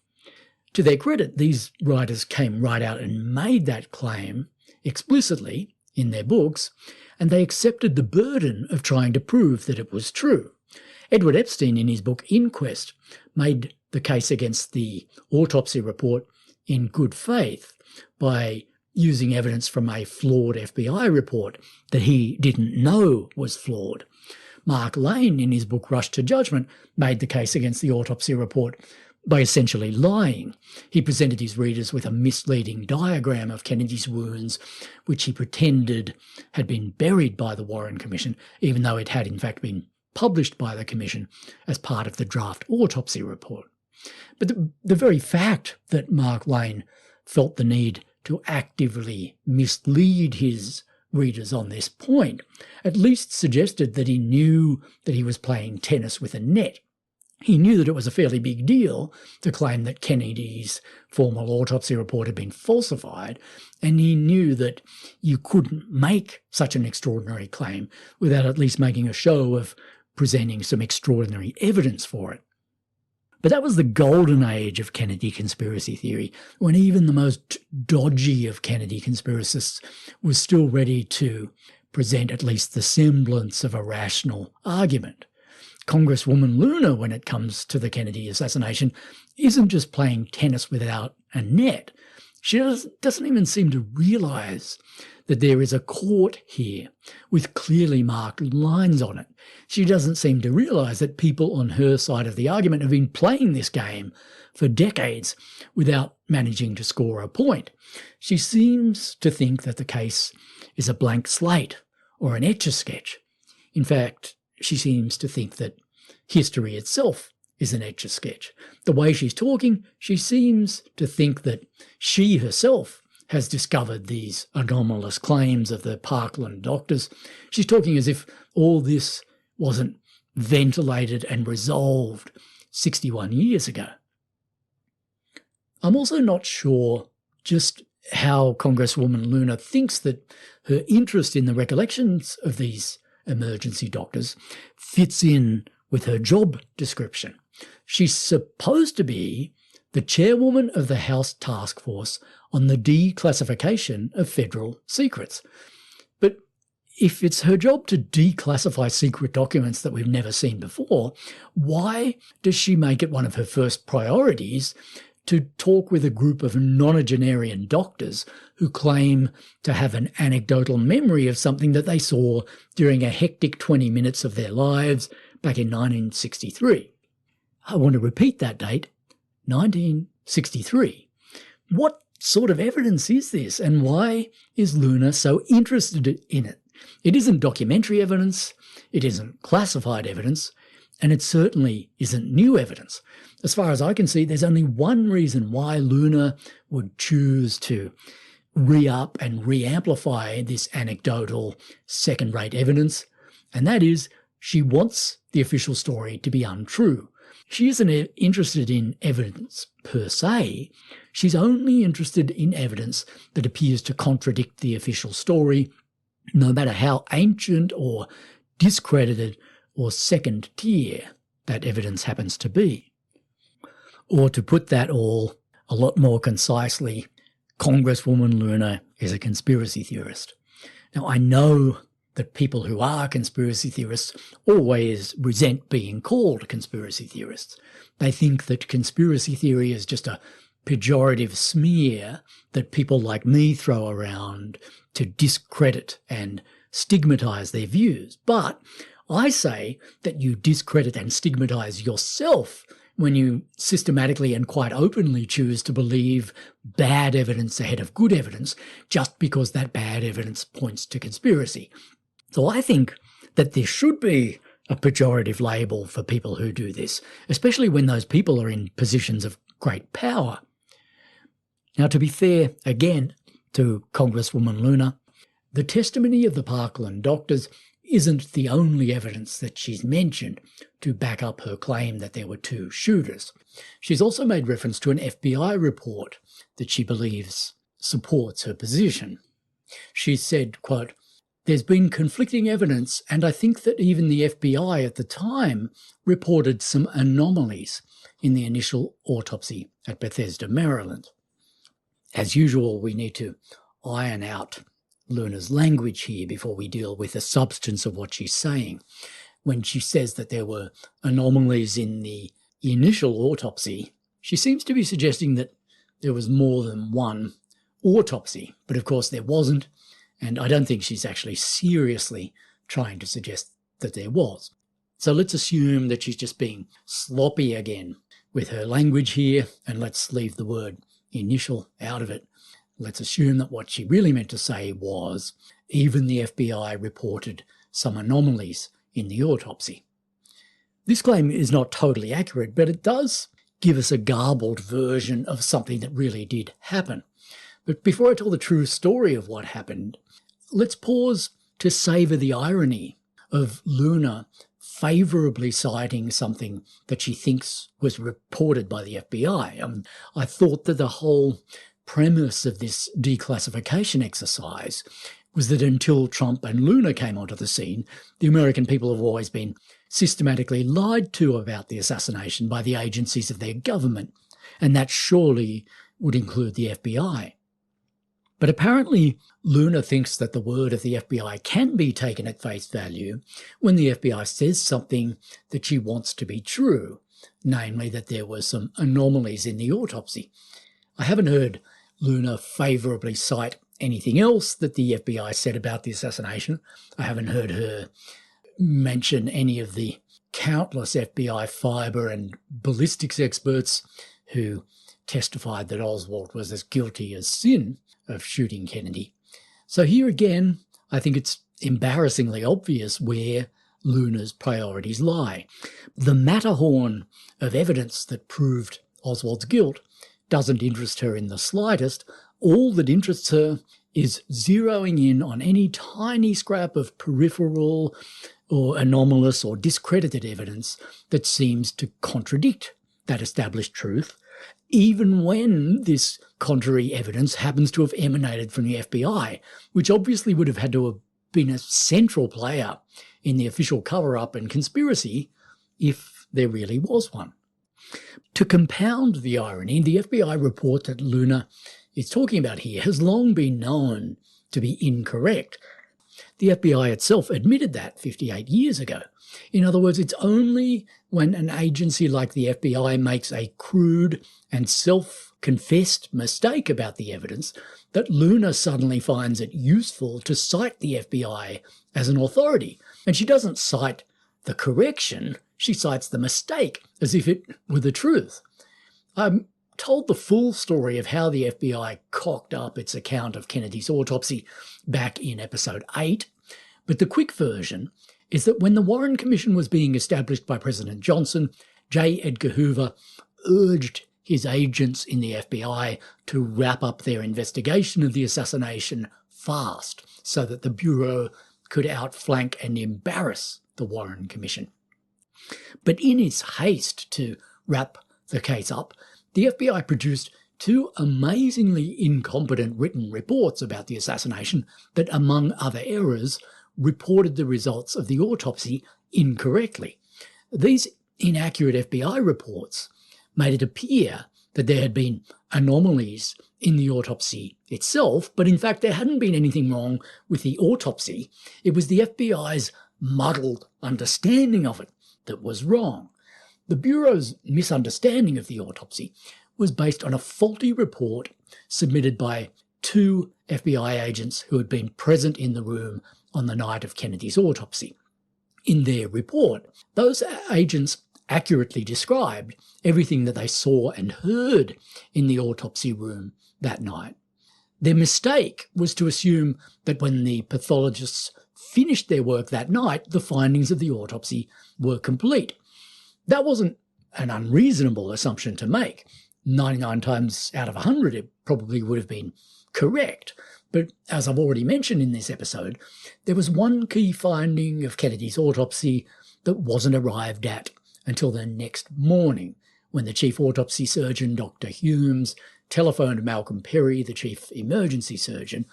To their credit, these writers came right out and made that claim explicitly in their books, and they accepted the burden of trying to prove that it was true. Edward Epstein, in his book Inquest, made the case against the autopsy report in good faith by using evidence from a flawed FBI report that he didn't know was flawed. Mark Lane, in his book Rush to Judgment, made the case against the autopsy report by essentially lying. He presented his readers with a misleading diagram of Kennedy's wounds, which he pretended had been buried by the Warren Commission, even though it had in fact been published by the Commission as part of the draft autopsy report. But the very fact that Mark Lane felt the need to actively mislead his readers on this point at least suggested that he knew that he was playing tennis with a net. He knew that it was a fairly big deal to claim that Kennedy's formal autopsy report had been falsified, and he knew that you couldn't make such an extraordinary claim without at least making a show of presenting some extraordinary evidence for it. But that was the golden age of Kennedy conspiracy theory, when even the most dodgy of Kennedy conspiracists was still ready to present at least the semblance of a rational argument. Congresswoman Luna, when it comes to the Kennedy assassination, isn't just playing tennis without a net. She doesn't even seem to realise that there is a court here with clearly marked lines on it. She doesn't seem to realise that people on her side of the argument have been playing this game for decades without managing to score a point. She seems to think that the case is a blank slate or an etch-a-sketch. In fact, she seems to think that history itself is an etch-a-sketch. The way she's talking, she seems to think that she herself has discovered these anomalous claims of the Parkland doctors. She's talking as if all this wasn't ventilated and resolved 61 years ago. I'm also not sure just how Congresswoman Luna thinks that her interest in the recollections of these emergency doctors fits in with her job description. She's supposed to be the chairwoman of the House Task Force on the declassification of federal secrets. But if it's her job to declassify secret documents that we've never seen before, why does she make it one of her first priorities to talk with a group of nonagenarian doctors who claim to have an anecdotal memory of something that they saw during a hectic 20 minutes of their lives back in 1963? I want to repeat that date, 1963. What sort of evidence is this, and why is Luna so interested in it? It isn't documentary evidence, it isn't classified evidence, and it certainly isn't new evidence. As far as I can see, there's only one reason why Luna would choose to re-up and re-amplify this anecdotal second-rate evidence, and that is she wants the official story to be untrue. She isn't interested in evidence per se. She's only interested in evidence that appears to contradict the official story, no matter how ancient or discredited or second tier that evidence happens to be. Or to put that all a lot more concisely, Congresswoman Luna is a conspiracy theorist. Now, I know that people who are conspiracy theorists always resent being called conspiracy theorists. They think that conspiracy theory is just a pejorative smear that people like me throw around to discredit and stigmatise their views. But I say that you discredit and stigmatise yourself when you systematically and quite openly choose to believe bad evidence ahead of good evidence just because that bad evidence points to conspiracy. So I think that there should be a pejorative label for people who do this, especially when those people are in positions of great power. Now, to be fair, again, to Congresswoman Luna, the testimony of the Parkland doctors isn't the only evidence that she's mentioned to back up her claim that there were two shooters. She's also made reference to an FBI report that she believes supports her position. She said, quote, "There's been conflicting evidence, and I think that even the FBI at the time reported some anomalies in the initial autopsy at Bethesda, Maryland." As usual, we need to iron out Luna's language here before we deal with the substance of what she's saying. When she says that there were anomalies in the initial autopsy, she seems to be suggesting that there was more than one autopsy, but of course there wasn't, and I don't think she's actually seriously trying to suggest that there was. So let's assume that she's just being sloppy again with her language here, and let's leave the word initial out of it. Let's assume that what she really meant to say was, even the FBI reported some anomalies in the autopsy. This claim is not totally accurate, but it does give us a garbled version of something that really did happen. But before I tell the true story of what happened, let's pause to savour the irony of Luna favourably citing something that she thinks was reported by the FBI. I thought that the whole premise of this declassification exercise was that until Trump and Luna came onto the scene, the American people have always been systematically lied to about the assassination by the agencies of their government, and that surely would include the FBI. But apparently, Luna thinks that the word of the FBI can be taken at face value when the FBI says something that she wants to be true, namely that there were some anomalies in the autopsy. I haven't heard Luna favourably cite anything else that the FBI said about the assassination. I haven't heard her mention any of the countless FBI fibre and ballistics experts who testified that Oswald was as guilty as sin of shooting Kennedy. So here again, I think it's embarrassingly obvious where Luna's priorities lie. The Matterhorn of evidence that proved Oswald's guilt doesn't interest her in the slightest. All that interests her is zeroing in on any tiny scrap of peripheral or anomalous or discredited evidence that seems to contradict that established truth, even when this contrary evidence happens to have emanated from the FBI, which obviously would have had to have been a central player in the official cover-up and conspiracy if there really was one. To compound the irony, the FBI report that Luna is talking about here has long been known to be incorrect. The FBI itself admitted that 58 years ago. In other words, it's only when an agency like the FBI makes a crude and self-confessed mistake about the evidence that Luna suddenly finds it useful to cite the FBI as an authority. And she doesn't cite the correction, she cites the mistake as if it were the truth. I'm told the full story of how the FBI cocked up its account of Kennedy's autopsy back in episode 8, but the quick version is that when the Warren Commission was being established by President Johnson, J. Edgar Hoover urged his agents in the FBI to wrap up their investigation of the assassination fast so that the Bureau could outflank and embarrass the Warren Commission. But in its haste to wrap the case up, the FBI produced two amazingly incompetent written reports about the assassination that, among other errors, reported the results of the autopsy incorrectly. These inaccurate FBI reports made it appear that there had been anomalies in the autopsy itself, but in fact there hadn't been anything wrong with the autopsy. It was the FBI's muddled understanding of it that was wrong. The Bureau's misunderstanding of the autopsy was based on a faulty report submitted by two FBI agents who had been present in the room on the night of Kennedy's autopsy. In their report, those agents accurately described everything that they saw and heard in the autopsy room that night. Their mistake was to assume that when the pathologists finished their work that night, the findings of the autopsy were complete. That wasn't an unreasonable assumption to make. 99 times out of 100, it probably would have been correct. But as I've already mentioned in this episode, there was one key finding of Kennedy's autopsy that wasn't arrived at until the next morning, when the chief autopsy surgeon, Dr. Humes, telephoned Malcolm Perry, the chief emergency surgeon,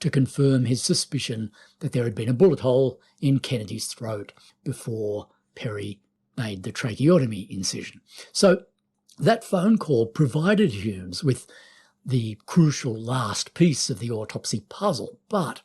to confirm his suspicion that there had been a bullet hole in Kennedy's throat before Perry made the tracheotomy incision. So that phone call provided Humes with the crucial last piece of the autopsy puzzle, but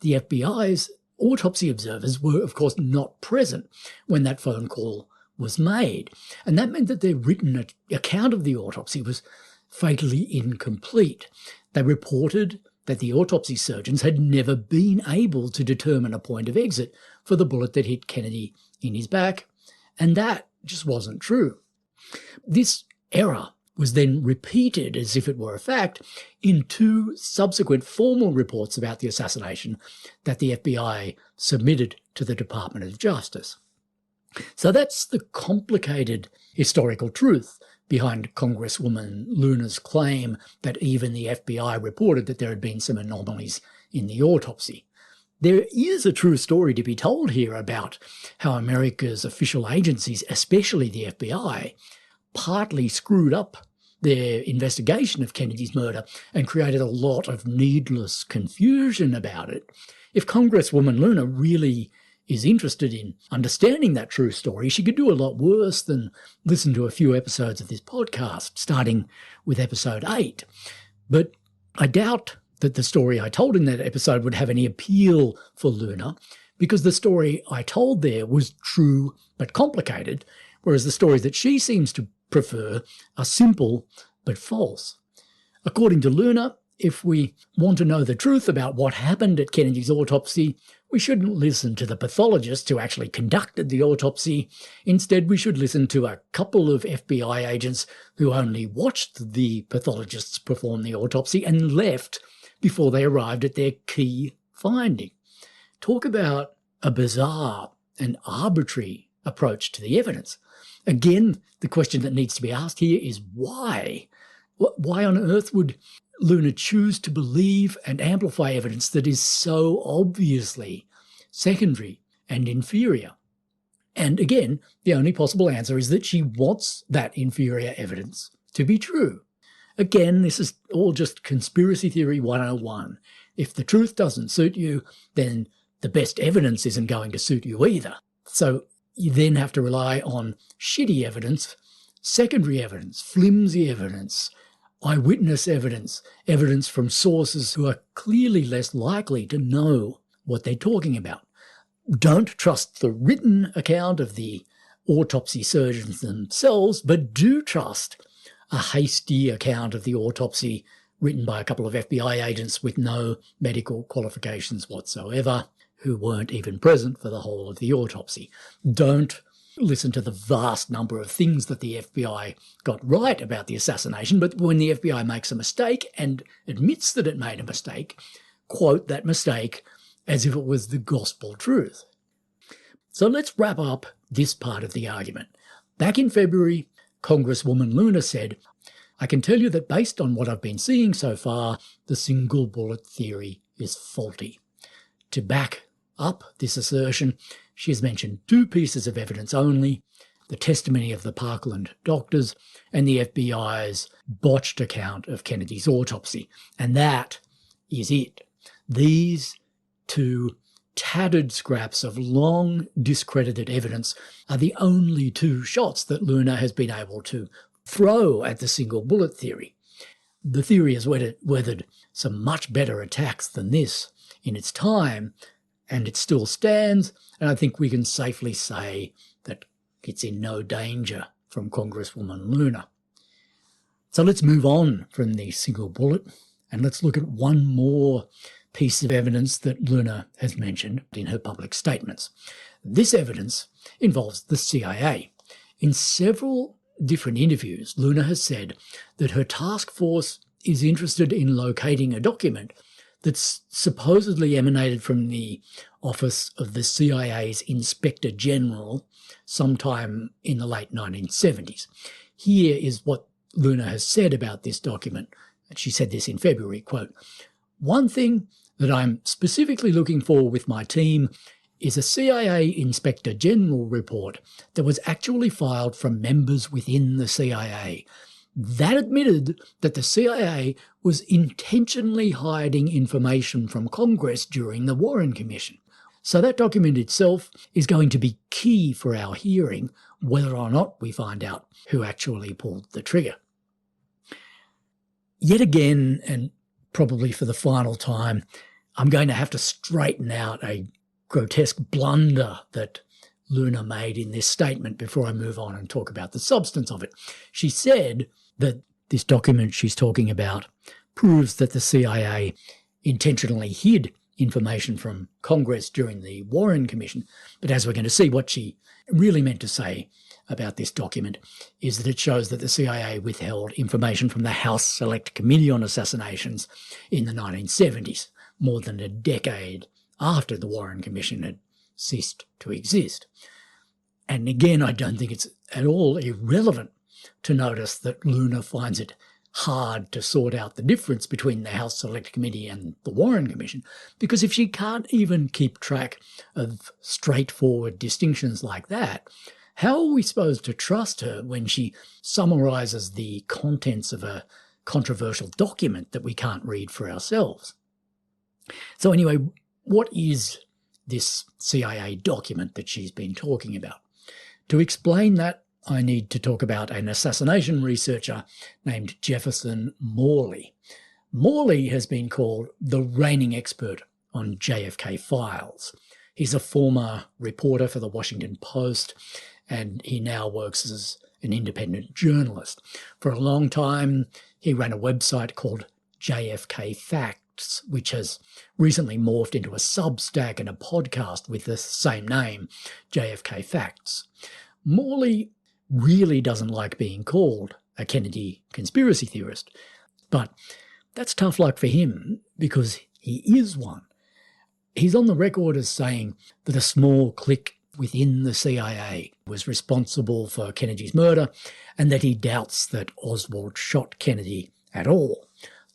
the FBI's autopsy observers were, of course, not present when that phone call was made, and that meant that their written account of the autopsy was fatally incomplete. They reported that the autopsy surgeons had never been able to determine a point of exit for the bullet that hit Kennedy in his back, and that just wasn't true. This error was then repeated as if it were a fact in two subsequent formal reports about the assassination that the FBI submitted to the Department of Justice. So that's the complicated historical truth behind Congresswoman Luna's claim that even the FBI reported that there had been some anomalies in the autopsy. There is a true story to be told here about how America's official agencies, especially the FBI, partly screwed up their investigation of Kennedy's murder and created a lot of needless confusion about it. If Congresswoman Luna really is interested in understanding that true story, she could do a lot worse than listen to a few episodes of this podcast, starting with episode 8. But I doubt that the story I told in that episode would have any appeal for Luna, because the story I told there was true but complicated, whereas the stories that she seems to prefer are simple but false. According to Luna, if we want to know the truth about what happened at Kennedy's autopsy, we shouldn't listen to the pathologist who actually conducted the autopsy. Instead, we should listen to a couple of FBI agents who only watched the pathologists perform the autopsy and left before they arrived at their key finding. Talk about a bizarre and arbitrary approach to the evidence. Again, the question that needs to be asked here is why? Why on earth would Luna choose to believe and amplify evidence that is so obviously secondary and inferior? And again, the only possible answer is that she wants that inferior evidence to be true. Again, this is all just conspiracy theory 101. If the truth doesn't suit you, then the best evidence isn't going to suit you either. So you then have to rely on shitty evidence, secondary evidence, flimsy evidence, eyewitness evidence, evidence from sources who are clearly less likely to know what they're talking about. Don't trust the written account of the autopsy surgeons themselves, but do trust a hasty account of the autopsy written by a couple of FBI agents with no medical qualifications whatsoever, who weren't even present for the whole of the autopsy. Don't listen to the vast number of things that the FBI got right about the assassination, but when the FBI makes a mistake and admits that it made a mistake, quote that mistake as if it was the gospel truth. So let's wrap up this part of the argument. Back in February, Congresswoman Luna said, "I can tell you that based on what I've been seeing so far, the single bullet theory is faulty." To back up this assertion, she has mentioned two pieces of evidence only: the testimony of the Parkland doctors and the FBI's botched account of Kennedy's autopsy. And that is it. These two tattered scraps of long discredited evidence are the only two shots that Luna has been able to throw at the single bullet theory. The theory has weathered some much better attacks than this in its time, and it still stands, and I think we can safely say that it's in no danger from Congresswoman Luna. So let's move on from the single bullet, and let's look at one more piece of evidence that Luna has mentioned in her public statements. This evidence involves the CIA. In several different interviews, Luna has said that her task force is interested in locating a document that's supposedly emanated from the office of the CIA's Inspector General sometime in the late 1970s. Here is what Luna has said about this document, She said this in February, quote, "One thing that I'm specifically looking for with my team is a CIA Inspector General report that was actually filed from members within the CIA. That admitted that the CIA was intentionally hiding information from Congress during the Warren Commission. So that document itself is going to be key for our hearing, whether or not we find out who actually pulled the trigger." Yet again, and probably for the final time, I'm going to have to straighten out a grotesque blunder that Luna made in this statement before I move on and talk about the substance of it. She said that this document she's talking about proves that the CIA intentionally hid information from Congress during the Warren Commission. But as we're going to see, what she really meant to say about this document is that it shows that the CIA withheld information from the House Select Committee on Assassinations in the 1970s, more than a decade after the Warren Commission had ceased to exist. And again, I don't think it's at all irrelevant to notice that Luna finds it hard to sort out the difference between the House Select Committee and the Warren Commission, because if she can't even keep track of straightforward distinctions like that, how are we supposed to trust her when she summarises the contents of a controversial document that we can't read for ourselves? So anyway, what is this CIA document that she's been talking about? To explain that, I need to talk about an assassination researcher named Jefferson Morley. Morley has been called the reigning expert on JFK Files. He's a former reporter for the Washington Post, and he now works as an independent journalist. For a long time, he ran a website called JFK Facts, which has recently morphed into a Substack and a podcast with the same name, JFK Facts. Morley really doesn't like being called a Kennedy conspiracy theorist, but that's tough luck for him because he is one. He's on the record as saying that a small clique within the CIA was responsible for Kennedy's murder and that he doubts that Oswald shot Kennedy at all.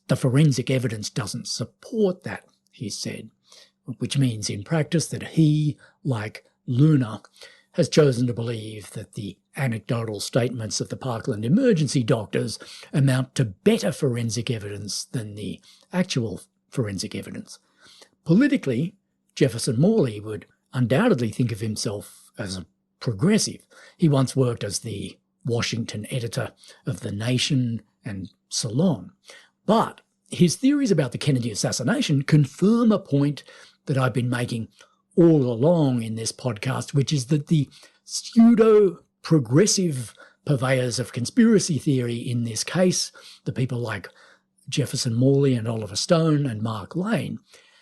The forensic evidence doesn't support that, he said, which means in practice that he, like Luna, has chosen to believe that the anecdotal statements of the Parkland emergency doctors amount to better forensic evidence than the actual forensic evidence. Politically, Jefferson Morley would undoubtedly think of himself as a progressive. He once worked as the Washington editor of The Nation and Salon. But his theories about the Kennedy assassination confirm a point that I've been making all along in this podcast, which is that the pseudo-progressive purveyors of conspiracy theory in this case, the people like Jefferson Morley and Oliver Stone and Mark Lane,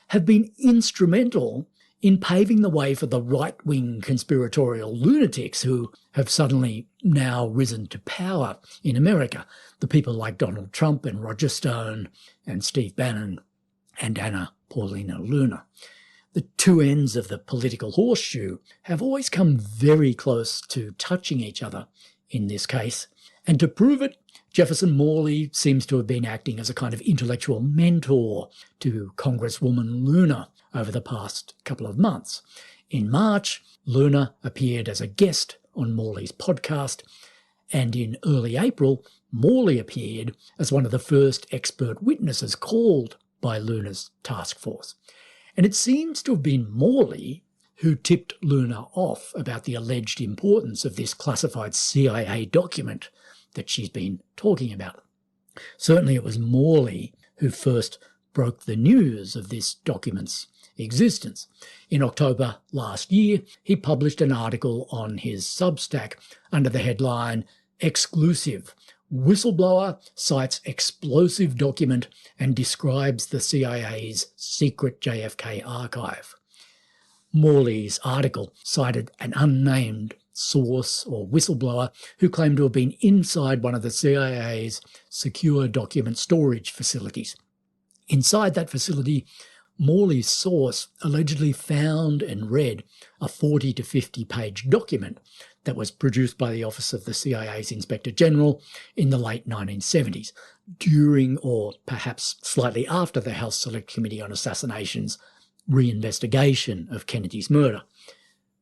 have been instrumental in paving the way for the right-wing conspiratorial lunatics who have suddenly now risen to power in America. The people like Donald Trump and Roger Stone and Steve Bannon and Anna Paulina Luna. The two ends of the political horseshoe have always come very close to touching each other in this case. And to prove it, Jefferson Morley seems to have been acting as a kind of intellectual mentor to Congresswoman Luna over the past couple of months. In March, Luna appeared as a guest on Morley's podcast, and in early April, Morley appeared as one of the first expert witnesses called by Luna's task force. And it seems to have been Morley who tipped Luna off about the alleged importance of this classified CIA document that she's been talking about. Certainly it was Morley who first broke the news of this document's existence. In October last year, he published an article on his Substack under the headline, "Exclusive. Whistleblower cites explosive document and describes the CIA's secret JFK archive." Morley's article cited an unnamed source or whistleblower who claimed to have been inside one of the CIA's secure document storage facilities. Inside that facility, Morley's source allegedly found and read a 40 to 50 page document that was produced by the Office of the CIA's Inspector General in the late 1970s, during or perhaps slightly after the House Select Committee on Assassination's reinvestigation of Kennedy's murder.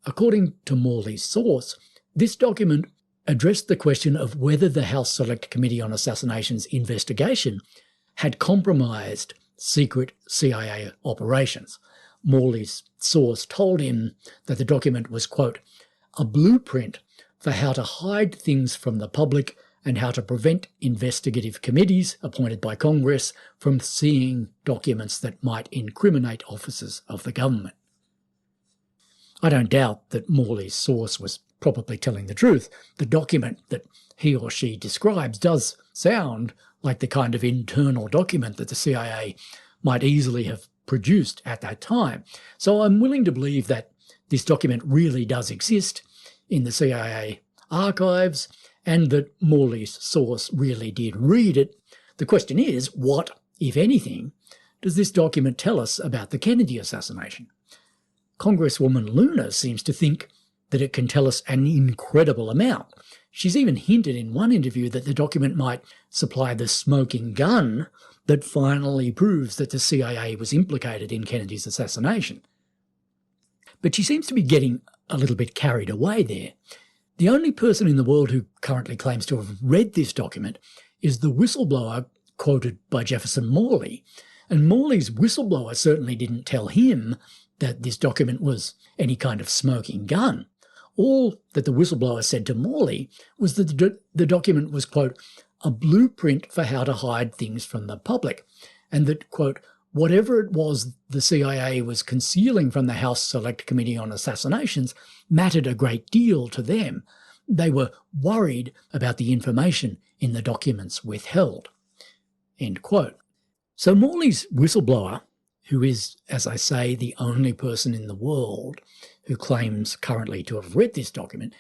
According to Morley's source, this document addressed the question of whether the House Select Committee on Assassination's investigation had compromised secret CIA operations. Morley's source told him that the document was, quote, a blueprint for how to hide things from the public and how to prevent investigative committees appointed by Congress from seeing documents that might incriminate officers of the government. I don't doubt that Morley's source was probably telling the truth. The document that he or she describes does sound like the kind of internal document that the CIA might easily have produced at that time. So I'm willing to believe that this document really does exist in the CIA archives and that Morley's source really did read it. The question is, what, if anything, does this document tell us about the Kennedy assassination? Congresswoman Luna seems to think that it can tell us an incredible amount. She's even hinted in one interview that the document might supply the smoking gun that finally proves that the CIA was implicated in Kennedy's assassination. But she seems to be getting a little bit carried away there. The only person in the world who currently claims to have read this document is the whistleblower quoted by Jefferson Morley. And Morley's whistleblower certainly didn't tell him that this document was any kind of smoking gun. All that the whistleblower said to Morley was that the document was, quote, a blueprint for how to hide things from the public, and that, quote, whatever it was the CIA was concealing from the House Select Committee on Assassinations mattered a great deal to them. They were worried about the information in the documents withheld, end quote. So Morley's whistleblower, who is, as I say, the only person in the world who claims currently to have read this document,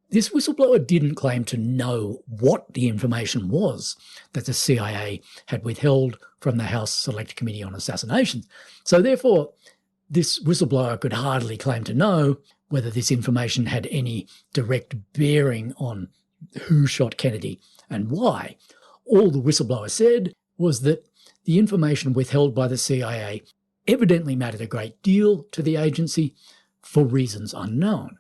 this whistleblower didn't claim to know what the information was that the CIA had withheld from the House Select Committee on Assassinations. So therefore, this whistleblower could hardly claim to know whether this information had any direct bearing on who shot Kennedy and why. All the whistleblower said was that the information withheld by the CIA evidently mattered a great deal to the agency for reasons unknown.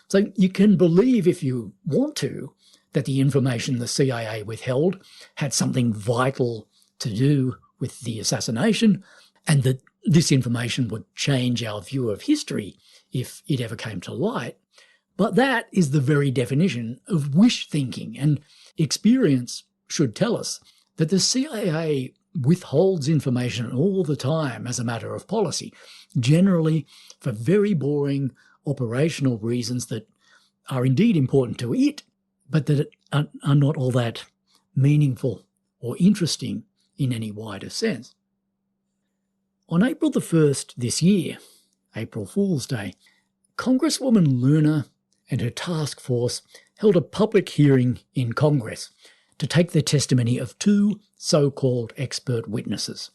So you can believe, if you want to, that the information the CIA withheld had something vital to do with the assassination, and that this information would change our view of history if it ever came to light. But that is the very definition of wish thinking, and experience should tell us that the CIA withholds information all the time as a matter of policy, generally for very boring operational reasons that are indeed important to it, but that are not all that meaningful or interesting in any wider sense. On April the 1st this year, April Fool's Day, Congresswoman Luna and her task force held a public hearing in Congress to take the testimony of two so-called expert witnesses,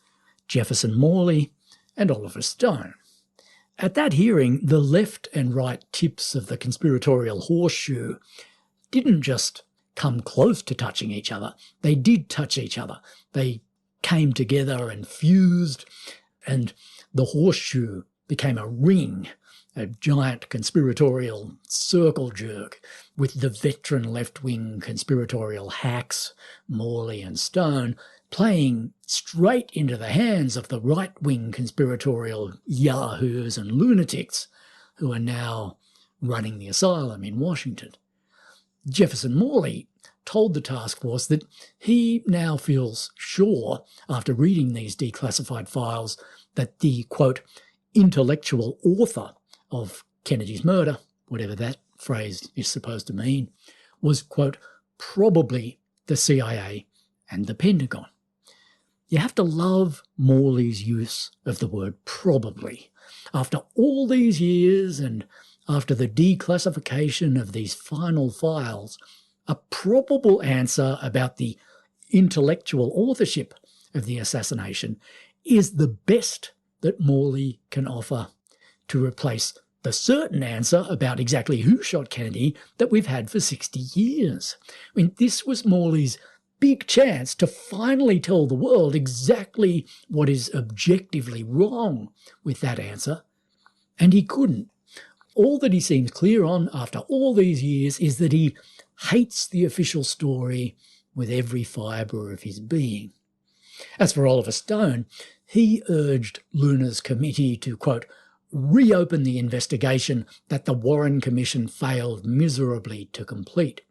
Jefferson Morley and Oliver Stone. At that hearing, the left and right tips of the conspiratorial horseshoe didn't just come close to touching each other, they did touch each other. They came together and fused, and the horseshoe became a ring, a giant conspiratorial circle jerk, with the veteran left-wing conspiratorial hacks, Morley and Stone, playing straight into the hands of the right-wing conspiratorial yahoos and lunatics who are now running the asylum in Washington. Jefferson Morley told the task force that he now feels sure, after reading these declassified files, that the, quote, intellectual author of Kennedy's murder, whatever that phrase is supposed to mean, was, quote, probably the CIA and the Pentagon. You have to love Morley's use of the word probably. After all these years and after the declassification of these final files, a probable answer about the intellectual authorship of the assassination is the best that Morley can offer to replace the certain answer about exactly who shot Kennedy that we've had for 60 years. I mean, this was Morley's big chance to finally tell the world exactly what is objectively wrong with that answer, and he couldn't. All that he seems clear on after all these years is that he hates the official story with every fibre of his being. As for Oliver Stone, he urged Luna's committee to, quote, reopen the investigation that the Warren Commission failed miserably to complete.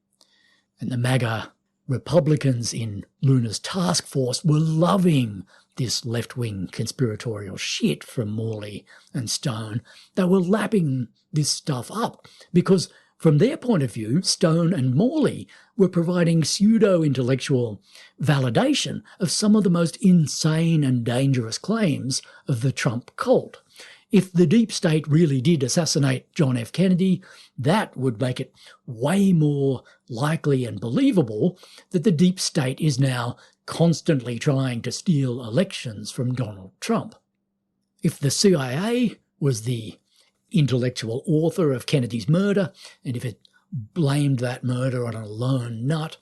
And the MAGA Republicans in Luna's task force were loving this left-wing conspiratorial shit from Morley and Stone. They were lapping this stuff up because, from their point of view, Stone and Morley were providing pseudo-intellectual validation of some of the most insane and dangerous claims of the Trump cult. If the deep state really did assassinate John F. Kennedy, that would make it way more likely and believable that the deep state is now constantly trying to steal elections from Donald Trump. If the CIA was the intellectual author of Kennedy's murder, and if it blamed that murder on a lone nut,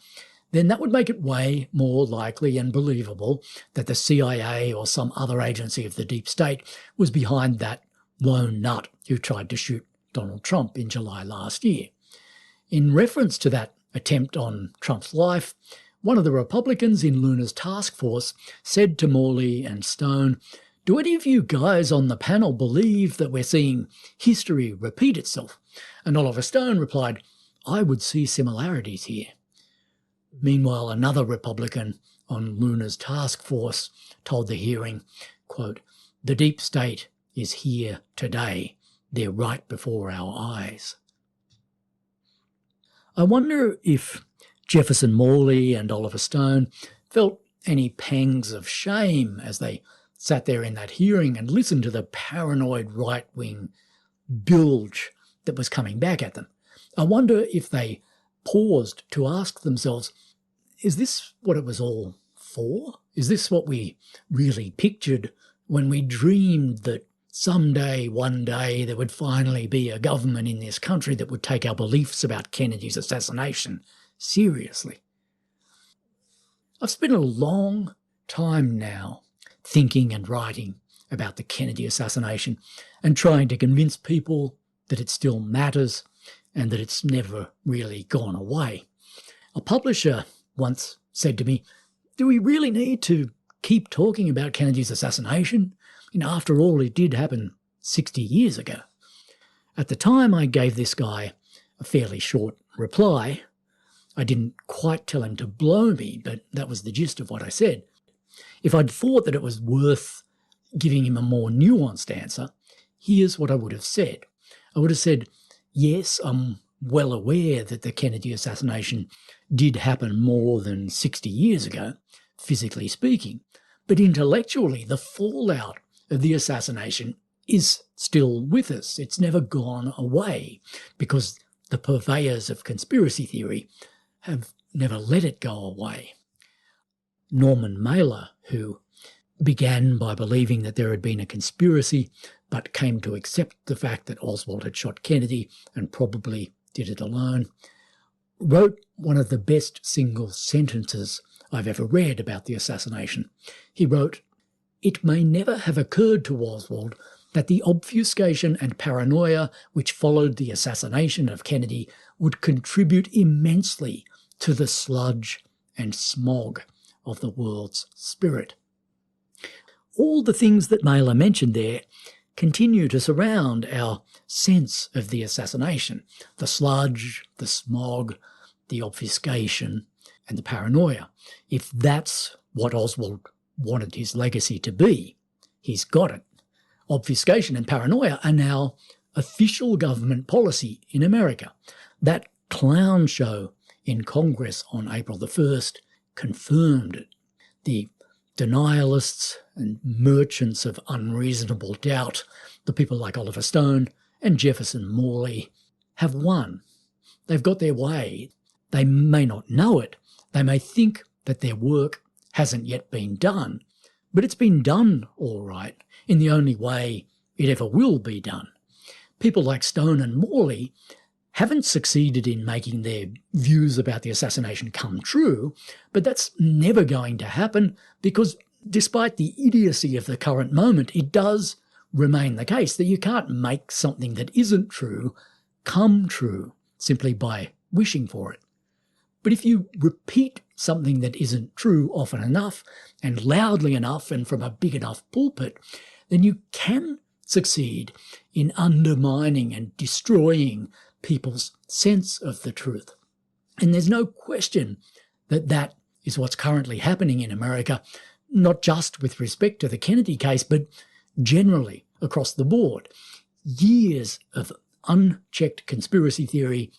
then that would make it way more likely and believable that the CIA or some other agency of the deep state was behind that lone nut who tried to shoot Donald Trump in July last year. In reference to that attempt on Trump's life, one of the Republicans in Luna's task force said to Morley and Stone, "Do any of you guys on the panel believe that we're seeing history repeat itself?" And Oliver Stone replied, "I would see similarities here." Meanwhile, another Republican on Luna's task force told the hearing, quote, "The deep state is here today. They're right before our eyes." I wonder if Jefferson Morley and Oliver Stone felt any pangs of shame as they sat there in that hearing and listened to the paranoid right-wing bilge that was coming back at them. I wonder if they paused to ask themselves, is this what it was all for? Is this what we really pictured when we dreamed that someday, one day, there would finally be a government in this country that would take our beliefs about Kennedy's assassination seriously? I've spent a long time now thinking and writing about the Kennedy assassination and trying to convince people that it still matters and that it's never really gone away. A publisher once said to me, "Do we really need to keep talking about Kennedy's assassination? After all, it did happen 60 years ago." At the time, I gave this guy a fairly short reply. I didn't quite tell him to blow me, but that was the gist of what I said. If I'd thought that it was worth giving him a more nuanced answer, here's what I would have said. I would have said, yes, I'm well aware that the Kennedy assassination did happen more than 60 years ago, physically speaking, but intellectually the fallout of the assassination is still with us. It's never gone away because the purveyors of conspiracy theory have never let it go away. Norman Mailer, who began by believing that there had been a conspiracy but came to accept the fact that Oswald had shot Kennedy and probably did it alone, wrote one of the best single sentences I've ever read about the assassination. He wrote, "It may never have occurred to Oswald that the obfuscation and paranoia which followed the assassination of Kennedy would contribute immensely to the sludge and smog of the world's spirit." All the things that Mailer mentioned there continue to surround our sense of the assassination: the sludge, the smog, the obfuscation, and the paranoia. If that's what Oswald wanted his legacy to be, he's got it. Obfuscation and paranoia are now official government policy in America. That clown show in Congress on April the 1st confirmed it. The denialists and merchants of unreasonable doubt, the people like Oliver Stone and Jefferson Morley, have won. They've got their way. They may not know it. They may think that their work hasn't yet been done, but it's been done all right in the only way it ever will be done, people like Stone and Morley haven't succeeded in making their views about the assassination come true, but that's never going to happen because despite the idiocy of the current moment, it does remain the case that you can't make something that isn't true come true simply by wishing for it. But if you repeat something that isn't true often enough and loudly enough and from a big enough pulpit, then you can succeed in undermining and destroying people's sense of the truth. And there's no question that that is what's currently happening in America, not just with respect to the Kennedy case, but generally across the board. Years of unchecked conspiracy theory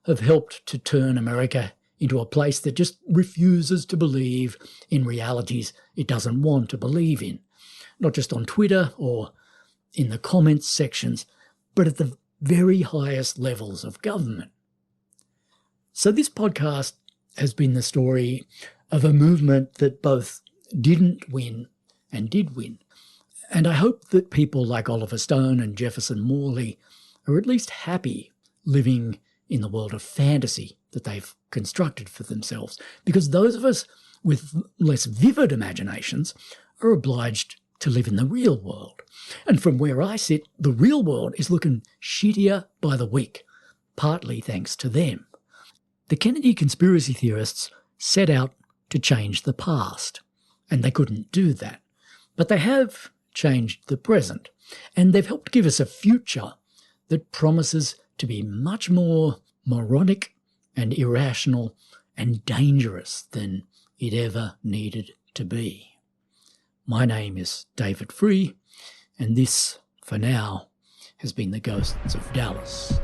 have helped to turn America into a place that just refuses to believe in realities it doesn't want to believe in, not just on Twitter or in the comments sections, but at the very highest levels of government. So this podcast has been the story of a movement that both didn't win and did win. And I hope that people like Oliver Stone and Jefferson Morley are at least happy living in the world of fantasy that they've constructed for themselves, because those of us with less vivid imaginations are obliged to live in the real world. And from where I sit, the real world is looking shittier by the week, partly thanks to them. The Kennedy conspiracy theorists set out to change the past, and they couldn't do that. But they have changed the present, and they've helped give us a future that promises to be much more moronic and irrational and dangerous than it ever needed to be. My name is David Free, and this, for now, has been The Ghosts of Dallas.